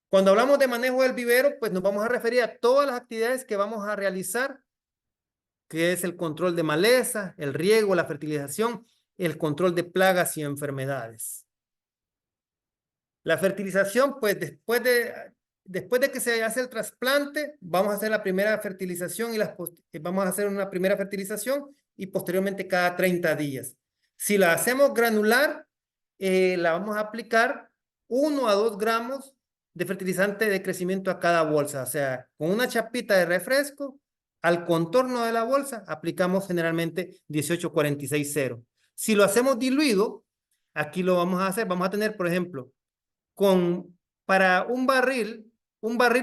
Cuando hablamos de manejo del vivero, pues nos vamos a referir a todas las actividades que vamos a realizar, que es el control de maleza, el riego, la fertilización, el control de plagas y enfermedades. La fertilización, pues después de que se hace el trasplante, vamos a hacer la primera fertilización vamos a hacer una primera fertilización y posteriormente cada 30 días. Si la hacemos granular, la vamos a aplicar 1 a 2 gramos de fertilizante de crecimiento a cada bolsa. O sea, con una chapita de refresco, al contorno de la bolsa, aplicamos generalmente 18-46-0. Si lo hacemos diluido, aquí lo vamos a hacer, vamos a tener, por ejemplo, para un barril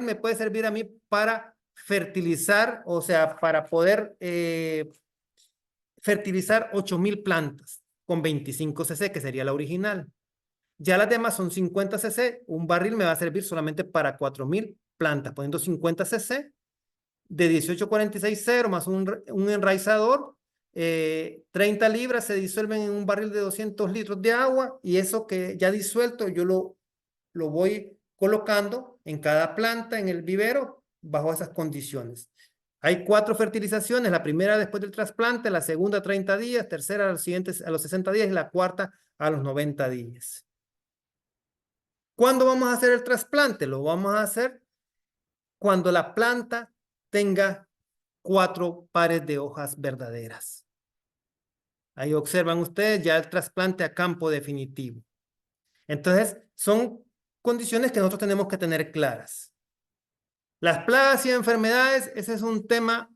me puede servir a mí para fertilizar, o sea, para poder fertilizar 8,000 plantas con 25 cc, que sería la original. Ya las demás son 50 cc, un barril me va a servir solamente para 4,000 plantas, poniendo 50 cc de 18-46-0 más un enraizador, 30 libras se disuelven en un barril de 200 litros de agua y eso que ya disuelto yo lo voy colocando en cada planta en el vivero bajo esas condiciones. Hay 4 fertilizaciones, la primera después del trasplante, la segunda a 30 días, tercera a los 60 días y la cuarta a los 90 días. ¿Cuándo vamos a hacer el trasplante? Lo vamos a hacer cuando la planta tenga 4 pares de hojas verdaderas. Ahí observan ustedes ya el trasplante a campo definitivo. Entonces, son condiciones que nosotros tenemos que tener claras. Las plagas y enfermedades, ese es un tema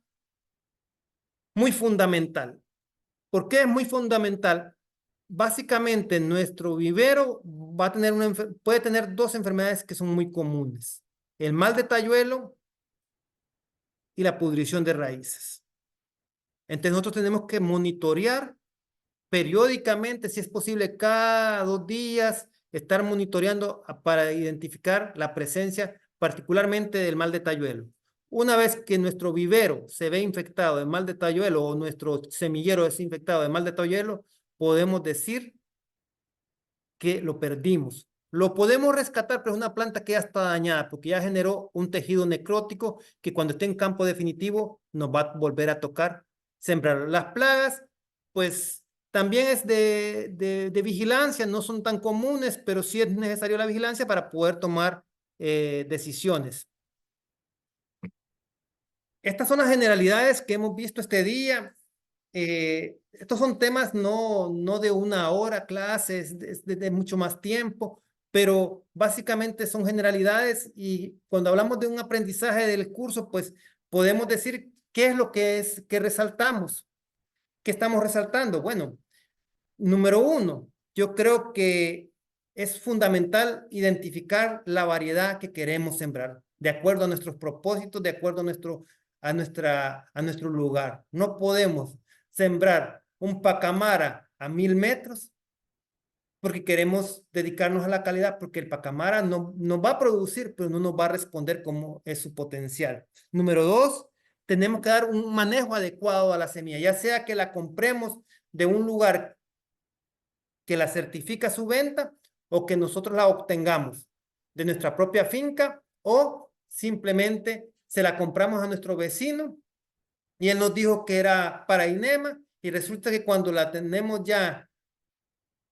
muy fundamental. ¿Por qué es muy fundamental? Básicamente, nuestro vivero puede tener 2 enfermedades que son muy comunes. El mal de tayuelo y la pudrición de raíces. Entonces, nosotros tenemos que monitorear periódicamente, si es posible, cada 2 días, estar monitoreando para identificar la presencia particularmente del mal de tayuelo. Una vez que nuestro vivero se ve infectado de mal de tayuelo o nuestro semillero es infectado de mal de tayuelo, podemos decir que lo perdimos. Lo podemos rescatar, pero es una planta que ya está dañada porque ya generó un tejido necrótico que cuando esté en campo definitivo nos va a volver a tocar sembrar. Las plagas, pues también es de vigilancia, no son tan comunes, pero sí es necesario la vigilancia para poder tomar decisiones. Estas son las generalidades que hemos visto este día. estos son temas no de una hora clases, de mucho más tiempo, pero básicamente son generalidades y cuando hablamos de un aprendizaje del curso, pues podemos decir qué es lo que resaltamos, qué estamos resaltando. Bueno, número uno, yo creo que es fundamental identificar la variedad que queremos sembrar, de acuerdo a nuestros propósitos, de acuerdo a nuestro lugar. No podemos sembrar un pacamara a 1000 metros porque queremos dedicarnos a la calidad, porque el pacamara no va a producir, pero no nos va a responder como es su potencial. Número dos, tenemos que dar un manejo adecuado a la semilla, ya sea que la compremos de un lugar que la certifica su venta o que nosotros la obtengamos de nuestra propia finca o simplemente se la compramos a nuestro vecino y él nos dijo que era para INEMA y resulta que cuando la tenemos ya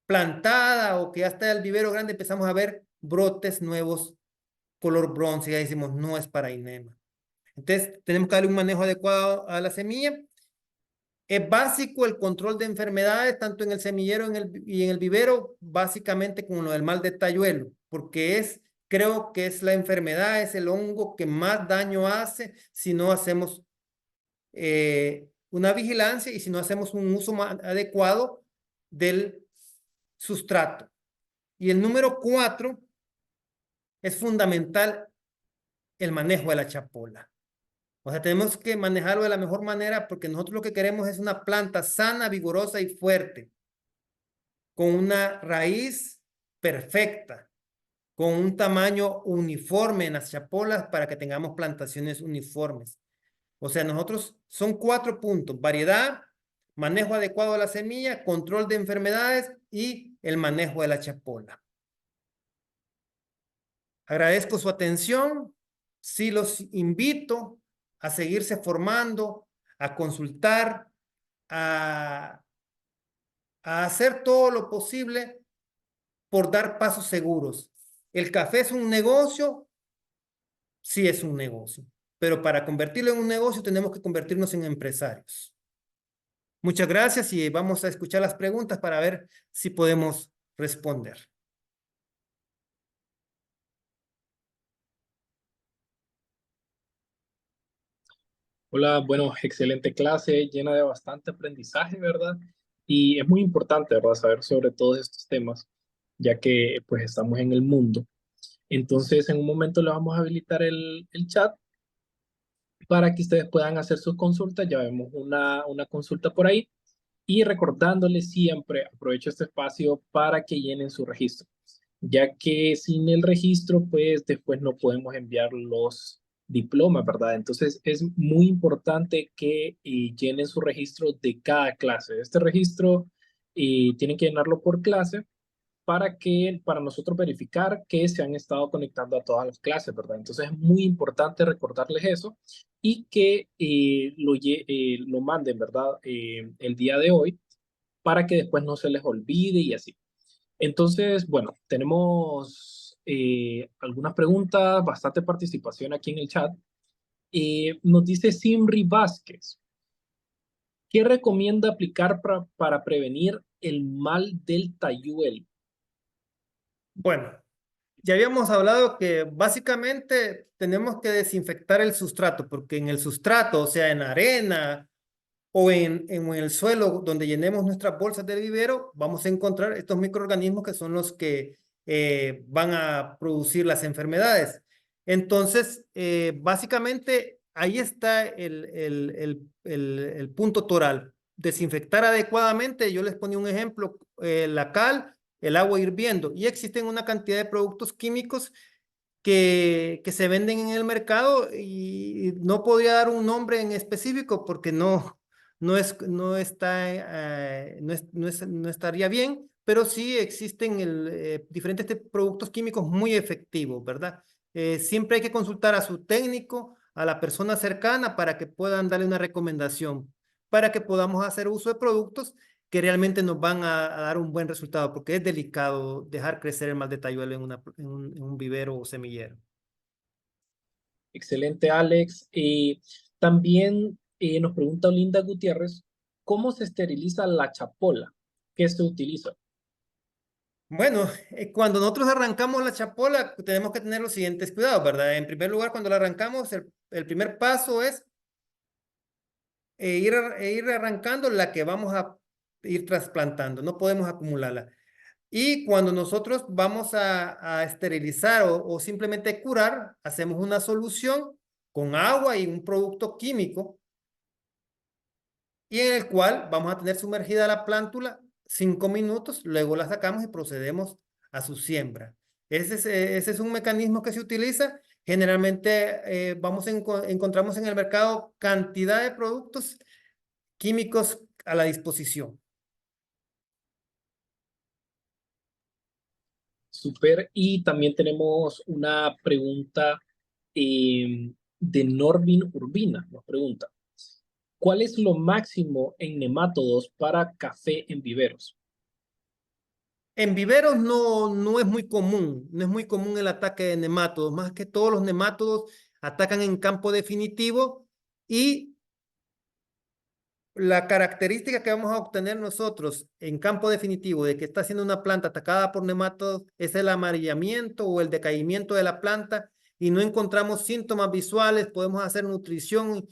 plantada o que ya está el vivero grande empezamos a ver brotes nuevos color bronce y ya decimos no es para INEMA. Entonces tenemos que darle un manejo adecuado a la semilla. Es básico el control de enfermedades, tanto en el semillero y en el vivero, básicamente con lo del mal de tayuelo, porque creo que es la enfermedad, es el hongo que más daño hace si no hacemos una vigilancia y si no hacemos un uso adecuado del sustrato. Y el número 4 es fundamental el manejo de la chapola. O sea, tenemos que manejarlo de la mejor manera porque nosotros lo que queremos es una planta sana, vigorosa y fuerte, con una raíz perfecta, con un tamaño uniforme en las chapolas para que tengamos plantaciones uniformes. O sea, nosotros son 4 puntos: variedad, manejo adecuado de la semilla, control de enfermedades y el manejo de la chapola. Agradezco su atención. Sí los invito a seguirse formando, a consultar, a, a hacer todo lo posible por dar pasos seguros. ¿El café es un negocio? Sí es un negocio, pero para convertirlo en un negocio tenemos que convertirnos en empresarios. Muchas gracias y vamos a escuchar las preguntas para ver si podemos responder. Hola, bueno, excelente clase, llena de bastante aprendizaje, ¿verdad? Y es muy importante, ¿verdad? Saber sobre todos estos temas, ya que pues estamos en el mundo. Entonces, en un momento le vamos a habilitar el chat para que ustedes puedan hacer sus consultas. Ya vemos una consulta por ahí. Y recordándoles siempre, aprovecho este espacio para que llenen su registro, ya que sin el registro, pues después no podemos enviar los diplomas, ¿verdad? Entonces es muy importante que llenen su registro de cada clase. Este registro tienen que llenarlo por clase para nosotros verificar que se han estado conectando a todas las clases, ¿verdad? Entonces es muy importante recordarles eso y que lo manden, ¿verdad? El día de hoy para que después no se les olvide y así. Entonces, bueno, tenemos algunas preguntas, bastante participación aquí en el chat. Nos dice Simri Vázquez, ¿qué recomienda aplicar para prevenir el mal del tayuelo? Bueno, ya habíamos hablado que básicamente tenemos que desinfectar el sustrato, porque en el sustrato, o sea, en arena o en el suelo donde llenemos nuestras bolsas de vivero, vamos a encontrar estos microorganismos que son los que van a producir las enfermedades. Entonces, básicamente ahí está el punto toral. Desinfectar adecuadamente, yo les ponía un ejemplo, la cal, el agua hirviendo, y existen una cantidad de productos químicos que se venden en el mercado y no podría dar un nombre en específico porque no estaría bien, pero sí existen diferentes productos químicos muy efectivos, ¿verdad? Siempre hay que consultar a su técnico, a la persona cercana para que puedan darle una recomendación, para que podamos hacer uso de productos que realmente nos van a dar un buen resultado, porque es delicado dejar crecer el mal de tayuelo en un vivero o semillero. Excelente, Alex. También nos pregunta Olinda Gutiérrez, ¿Cómo se esteriliza la chapola? ¿Qué se utiliza? Bueno, cuando nosotros arrancamos la chapola, tenemos que tener los siguientes cuidados, ¿verdad? En primer lugar, cuando la arrancamos, el primer paso es ir arrancando la que vamos a ir trasplantando, no podemos acumularla. Y cuando nosotros vamos a esterilizar o simplemente curar, hacemos una solución con agua y un producto químico y en el cual vamos a tener sumergida la plántula 5 minutos, luego la sacamos y procedemos a su siembra. Ese es un mecanismo que se utiliza. Generalmente encontramos en el mercado cantidad de productos químicos a la disposición. Super. Y también tenemos una pregunta de Norvin Urbina. Nos pregunta, ¿cuál es lo máximo en nemátodos para café en viveros? En viveros no es muy común, no es muy común el ataque de nemátodos, más que todos los nemátodos atacan en campo definitivo y la característica que vamos a obtener nosotros en campo definitivo de que está siendo una planta atacada por nemátodos es el amarillamiento o el decaimiento de la planta y no encontramos síntomas visuales, podemos hacer nutrición,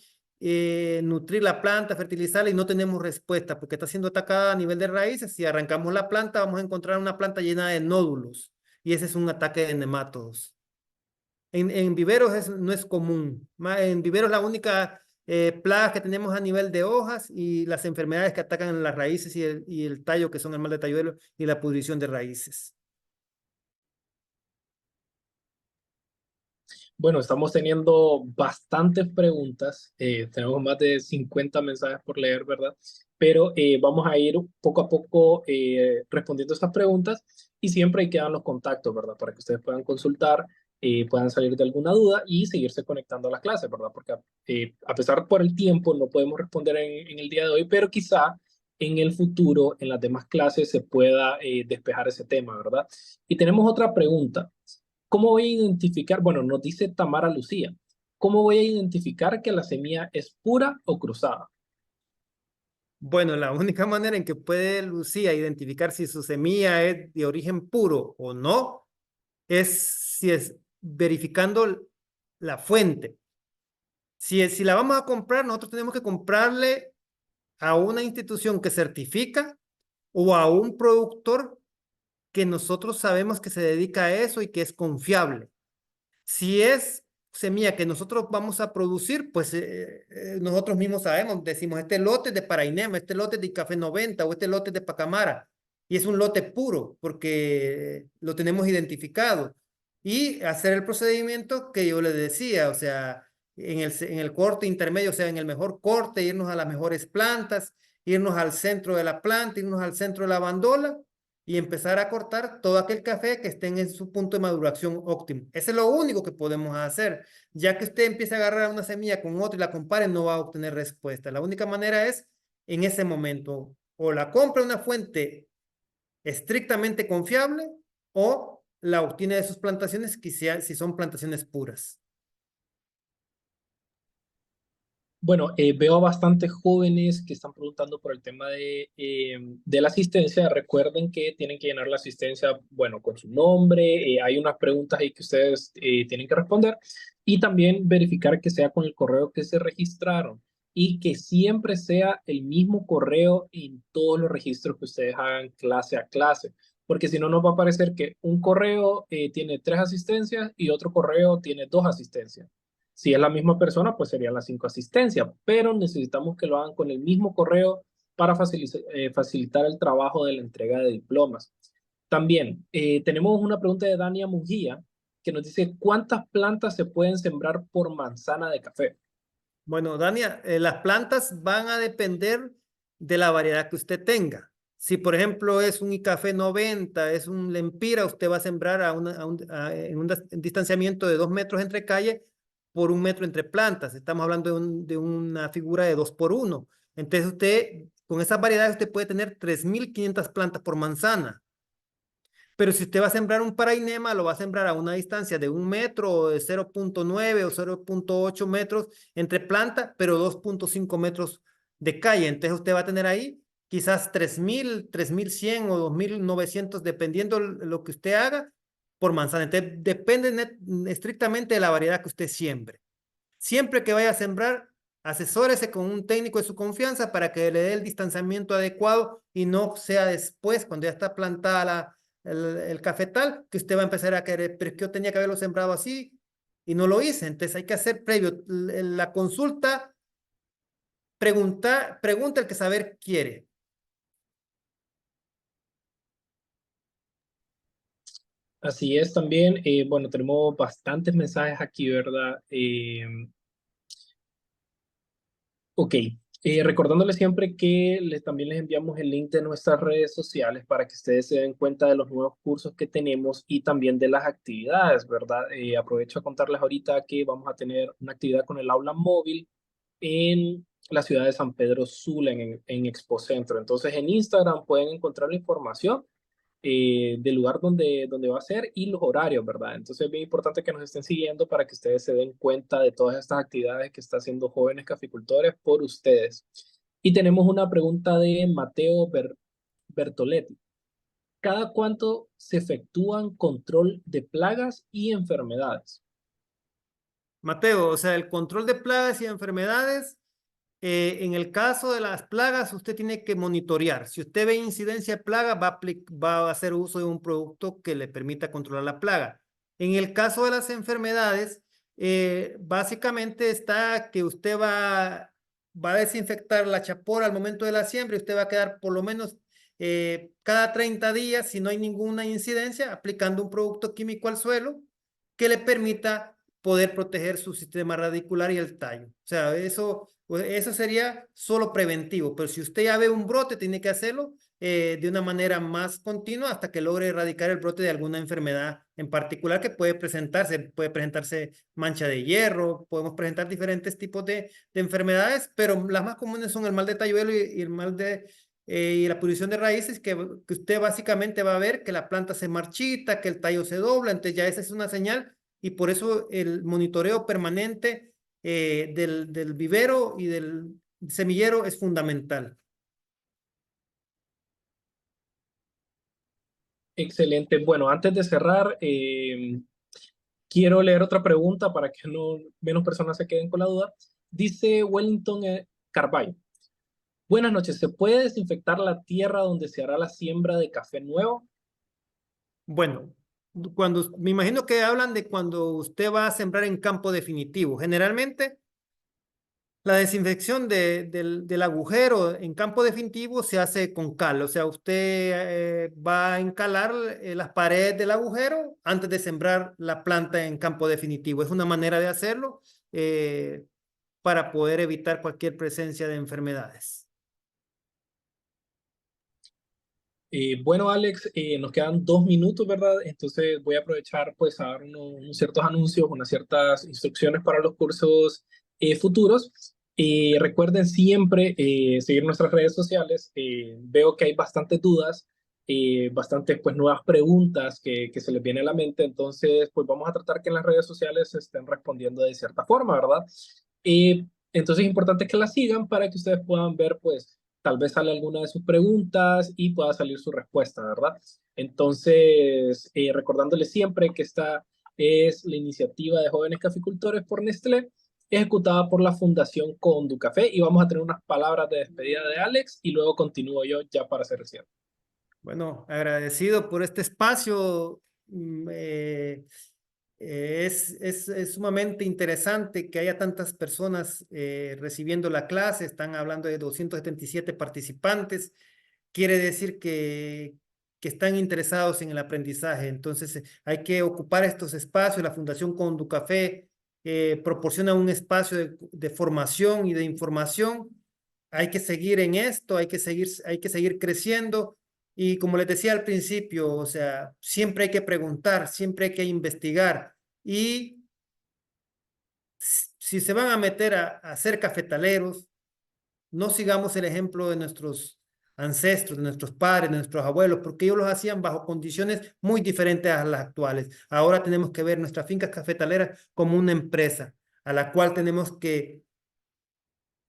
nutrir la planta, fertilizarla y no tenemos respuesta porque está siendo atacada a nivel de raíces. Si arrancamos la planta vamos a encontrar una planta llena de nódulos y ese es un ataque de nemátodos. En viveros no es común. En viveros la única plaga que tenemos a nivel de hojas y las enfermedades que atacan las raíces y el tallo, que son el mal de talluelo y la pudrición de raíces. Bueno, estamos teniendo bastantes preguntas. Tenemos más de 50 mensajes por leer, ¿verdad? Pero vamos a ir poco a poco respondiendo estas preguntas y siempre ahí quedan los contactos, ¿verdad? Para que ustedes puedan consultar, puedan salir de alguna duda y seguirse conectando a las clases, ¿verdad? Porque a pesar por el tiempo no podemos responder en el día de hoy, pero quizá en el futuro, en las demás clases, se pueda despejar ese tema, ¿verdad? Y tenemos otra pregunta. ¿Cómo voy a identificar? Bueno, nos dice Tamara Lucía. ¿Cómo voy a identificar que la semilla es pura o cruzada? Bueno, la única manera en que puede Lucía identificar si su semilla es de origen puro o no es verificando la fuente. Si la vamos a comprar, nosotros tenemos que comprarle a una institución que certifica o a un productor que nosotros sabemos que se dedica a eso y que es confiable. Si es semilla que nosotros vamos a producir, pues nosotros mismos sabemos, decimos, este lote es de Parainema, este lote es de Café 90 o este lote es de Pacamara. Y es un lote puro porque lo tenemos identificado. Y hacer el procedimiento que yo le decía, o sea, en el corte intermedio, o sea, en el mejor corte, irnos a las mejores plantas, irnos al centro de la planta, irnos al centro de la bandola y empezar a cortar todo aquel café que esté en su punto de maduración óptimo. Eso es lo único que podemos hacer. Ya que usted empiece a agarrar una semilla con otra y la compare, no va a obtener respuesta. La única manera es en ese momento. O la compra una fuente estrictamente confiable o la obtiene de sus plantaciones, si son plantaciones puras. Bueno, veo a bastantes jóvenes que están preguntando por el tema de la asistencia. Recuerden que tienen que llenar la asistencia, bueno, con su nombre. Hay unas preguntas ahí que ustedes tienen que responder y también verificar que sea con el correo que se registraron y que siempre sea el mismo correo en todos los registros que ustedes hagan clase a clase. Porque si no, nos va a aparecer que un correo tiene 3 asistencias y otro correo tiene 2 asistencias. Si es la misma persona, pues serían las 5 asistencias, pero necesitamos que lo hagan con el mismo correo para facilitar el trabajo de la entrega de diplomas. También tenemos una pregunta de Dania Mujía que nos dice, ¿cuántas plantas se pueden sembrar por manzana de café? Bueno, Dania, las plantas van a depender de la variedad que usted tenga. Si, por ejemplo, es un Icafé 90, es un Lempira, usted va a sembrar en un distanciamiento de 2 metros entre calle por 1 metro entre plantas. Estamos hablando de una figura de 2 por 1. Entonces, usted, con esas variedades, usted puede tener 3.500 plantas por manzana. Pero si usted va a sembrar un parainema, lo va a sembrar a una distancia de 1 metro o de 0,9 o 0,8 metros entre planta, pero 2,5 metros de calle. Entonces usted va a tener ahí quizás 3,000, 3,100 o 2,900, dependiendo lo que usted haga por manzana. Entonces depende estrictamente de la variedad que usted siembre. Siempre que vaya a sembrar, asesórese con un técnico de su confianza para que le dé el distanciamiento adecuado y no sea después, cuando ya está plantada el cafetal, que usted va a empezar a querer, pero es que yo tenía que haberlo sembrado así y no lo hice. Entonces hay que hacer previo la consulta, pregunta el que saber quiere. Así es también. Bueno, tenemos bastantes mensajes aquí, ¿verdad? Ok. Recordándoles siempre que también les enviamos el link de nuestras redes sociales para que ustedes se den cuenta de los nuevos cursos que tenemos y también de las actividades, ¿verdad? Aprovecho a contarles ahorita que vamos a tener una actividad con el aula móvil en la ciudad de San Pedro Sula, en Expo Centro. Entonces en Instagram pueden encontrar la información del lugar donde va a ser y los horarios, ¿verdad? Entonces es bien importante que nos estén siguiendo para que ustedes se den cuenta de todas estas actividades que está haciendo Jóvenes Caficultores por ustedes. Y tenemos una pregunta de Mateo Bertoletti. ¿Cada cuánto se efectúan control de plagas y enfermedades? Mateo, o sea, el control de plagas y enfermedades, en el caso de las plagas, usted tiene que monitorear. Si usted ve incidencia de plaga, va a hacer uso de un producto que le permita controlar la plaga. En el caso de las enfermedades, básicamente está que usted va a desinfectar la chapora al momento de la siembra y usted va a quedar por lo menos cada 30 días, si no hay ninguna incidencia, aplicando un producto químico al suelo que le permita poder proteger su sistema radicular y el tallo. O sea, eso sería solo preventivo, pero si usted ya ve un brote, tiene que hacerlo de una manera más continua hasta que logre erradicar el brote de alguna enfermedad en particular que puede presentarse mancha de hierro, podemos presentar diferentes tipos de enfermedades, pero las más comunes son el mal de talluelo y el mal y la pudrición de raíces, que usted básicamente va a ver que la planta se marchita, que el tallo se dobla, entonces ya esa es una señal y por eso el monitoreo permanente del vivero y del semillero es fundamental. Excelente. Bueno, antes de cerrar, quiero leer otra pregunta para que no menos personas se queden con la duda. Dice Wellington Carballo. Buenas noches. ¿Se puede desinfectar la tierra donde se hará la siembra de café nuevo? Bueno, me imagino que hablan de cuando usted va a sembrar en campo definitivo. Generalmente, la desinfección del agujero en campo definitivo se hace con cal, o sea, usted va a encalar las paredes del agujero antes de sembrar la planta en campo definitivo. Es una manera de hacerlo para poder evitar cualquier presencia de enfermedades. Bueno, Alex, nos quedan 2 minutos, ¿verdad? Entonces voy a aprovechar pues a dar unos ciertos anuncios, unas ciertas instrucciones para los cursos futuros. Recuerden siempre seguir nuestras redes sociales. Veo que hay bastantes dudas, bastantes pues nuevas preguntas que se les viene a la mente. Entonces, pues vamos a tratar que en las redes sociales se estén respondiendo de cierta forma, ¿verdad? Entonces es importante que las sigan para que ustedes puedan ver pues tal vez sale alguna de sus preguntas y pueda salir su respuesta, ¿verdad? Entonces, recordándoles siempre que esta es la iniciativa de jóvenes caficultores por Nestlé, ejecutada por la Fundación Conducafé, y vamos a tener unas palabras de despedida de Alex y luego continúo yo ya para hacer el cierre. Bueno, agradecido por este espacio. Es sumamente interesante que haya tantas personas recibiendo la clase. Están hablando de 277 participantes. Quiere decir que están interesados en el aprendizaje. Entonces, hay que ocupar estos espacios. La Fundación Conducafé proporciona un espacio de formación y de información. Hay que seguir en esto, hay que seguir creciendo. Y como les decía al principio, o sea, siempre hay que preguntar, siempre hay que investigar. Y si se van a meter a ser cafetaleros, no sigamos el ejemplo de nuestros ancestros, de nuestros padres, de nuestros abuelos, porque ellos los hacían bajo condiciones muy diferentes a las actuales. Ahora tenemos que ver nuestras fincas cafetaleras como una empresa a la cual tenemos que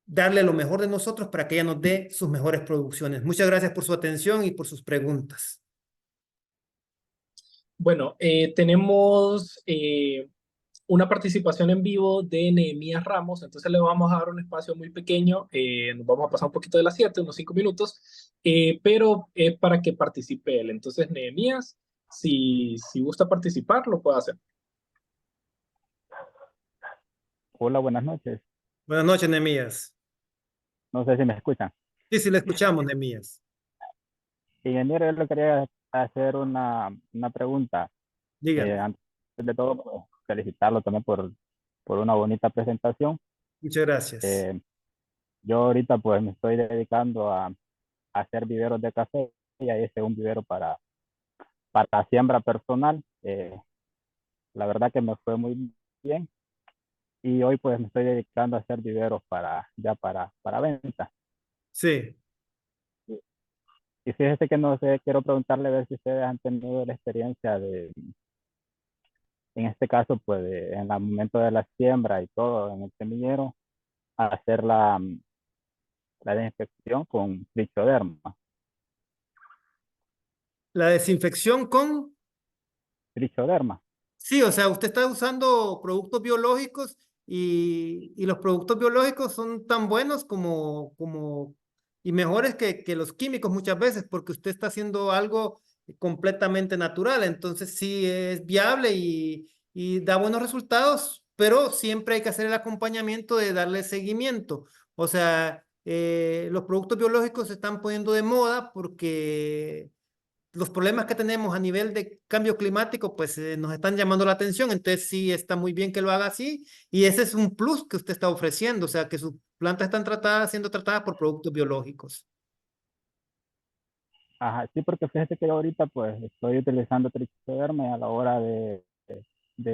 darle lo mejor de nosotros para que ella nos dé sus mejores producciones. Muchas gracias por su atención y por sus preguntas. Bueno, tenemos una participación en vivo de Nehemías Ramos, entonces le vamos a dar un espacio muy pequeño, nos vamos a pasar un poquito de las 7, unos 5 minutos, pero es para que participe él. Entonces, Nehemías, si gusta participar, lo puede hacer. Hola, buenas noches. Buenas noches, Nehemías. No sé si me escuchan. Sí, sí, le escuchamos, Nehemías. Ingeniero, yo le quería hacer una pregunta. Dígame. Antes de todo, pues, felicitarlo también por una bonita presentación. Muchas gracias. Yo ahorita pues me estoy dedicando a hacer viveros de café y ahí hice un vivero para siembra personal. La verdad que me fue muy bien y hoy pues me estoy dedicando a hacer viveros para venta. Sí. Y fíjese que no sé, quiero preguntarle a ver si ustedes han tenido la experiencia en este caso, pues en el momento de la siembra y todo en el semillero, hacer la desinfección con trichoderma. La desinfección con... Trichoderma. Sí, o sea, usted está usando productos biológicos y los productos biológicos son tan buenos y mejores que los químicos muchas veces porque usted está haciendo algo completamente natural. Entonces sí es viable y da buenos resultados, pero siempre hay que hacer el acompañamiento de darle seguimiento. O sea, los productos biológicos se están poniendo de moda porque los problemas que tenemos a nivel de cambio climático, pues nos están llamando la atención, entonces sí está muy bien que lo haga así, y ese es un plus que usted está ofreciendo, o sea, que sus plantas están siendo tratadas por productos biológicos. Ajá, sí, porque fíjese que yo ahorita pues estoy utilizando trichoderma y a la hora de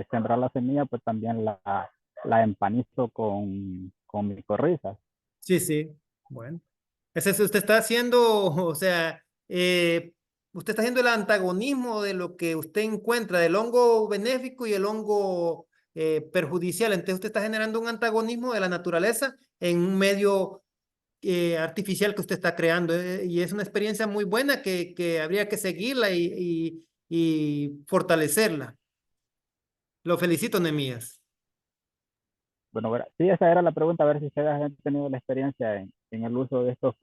sembrar la semilla, pues también la empanizo con micorrizas. Sí, sí, bueno. Ese es, usted está haciendo, o sea, usted está haciendo el antagonismo de lo que usted encuentra, del hongo benéfico y el hongo perjudicial. Entonces usted está generando un antagonismo de la naturaleza en un medio artificial que usted está creando. Y es una experiencia muy buena que habría que seguirla y fortalecerla. Lo felicito, Nemías. Bueno, sí, esa era la pregunta, a ver si ustedes han tenido la experiencia en el uso de estos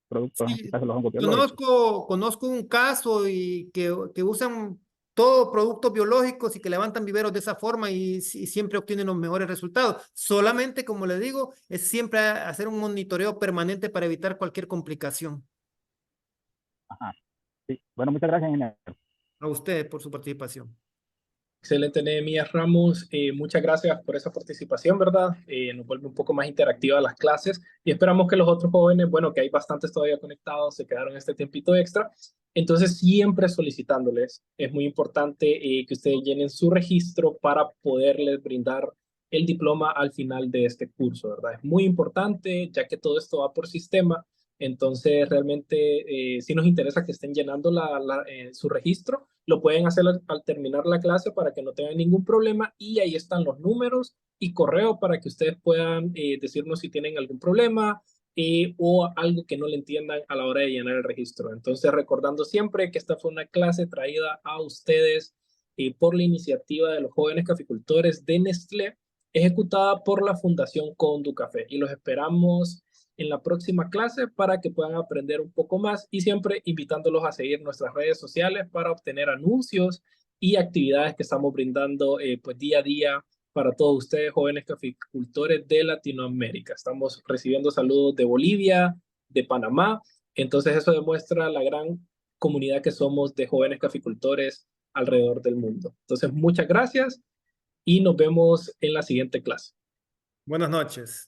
productos, en este Sí, caso los hongos biológicos. conozco un caso y que usan todo productos biológicos y que levantan viveros de esa forma y siempre obtienen los mejores resultados. Solamente, como le digo, es siempre hacer un monitoreo permanente para evitar cualquier complicación. Ajá, sí. Bueno, muchas gracias, ingeniero. A usted por su participación. Excelente, Nehemías Ramos. Muchas gracias por esa participación, ¿verdad? Nos vuelve un poco más interactiva las clases y esperamos que los otros jóvenes, bueno, que hay bastantes todavía conectados, se quedaron este tiempito extra. Entonces, siempre solicitándoles, es muy importante que ustedes llenen su registro para poderles brindar el diploma al final de este curso, ¿verdad? Es muy importante, ya que todo esto va por sistema. Entonces, realmente, sí nos interesa que estén llenando su registro. Lo pueden hacer al terminar la clase para que no tengan ningún problema y ahí están los números y correo para que ustedes puedan decirnos si tienen algún problema o algo que no le entiendan a la hora de llenar el registro. Entonces, recordando siempre que esta fue una clase traída a ustedes por la iniciativa de los jóvenes caficultores de Nestlé, ejecutada por la Fundación Conducafé. Y los esperamos en la próxima clase para que puedan aprender un poco más y siempre invitándolos a seguir nuestras redes sociales para obtener anuncios y actividades que estamos brindando pues día a día para todos ustedes, jóvenes caficultores de Latinoamérica. Estamos recibiendo saludos de Bolivia, de Panamá, entonces eso demuestra la gran comunidad que somos de jóvenes caficultores alrededor del mundo. Entonces, muchas gracias y nos vemos en la siguiente clase. Buenas noches.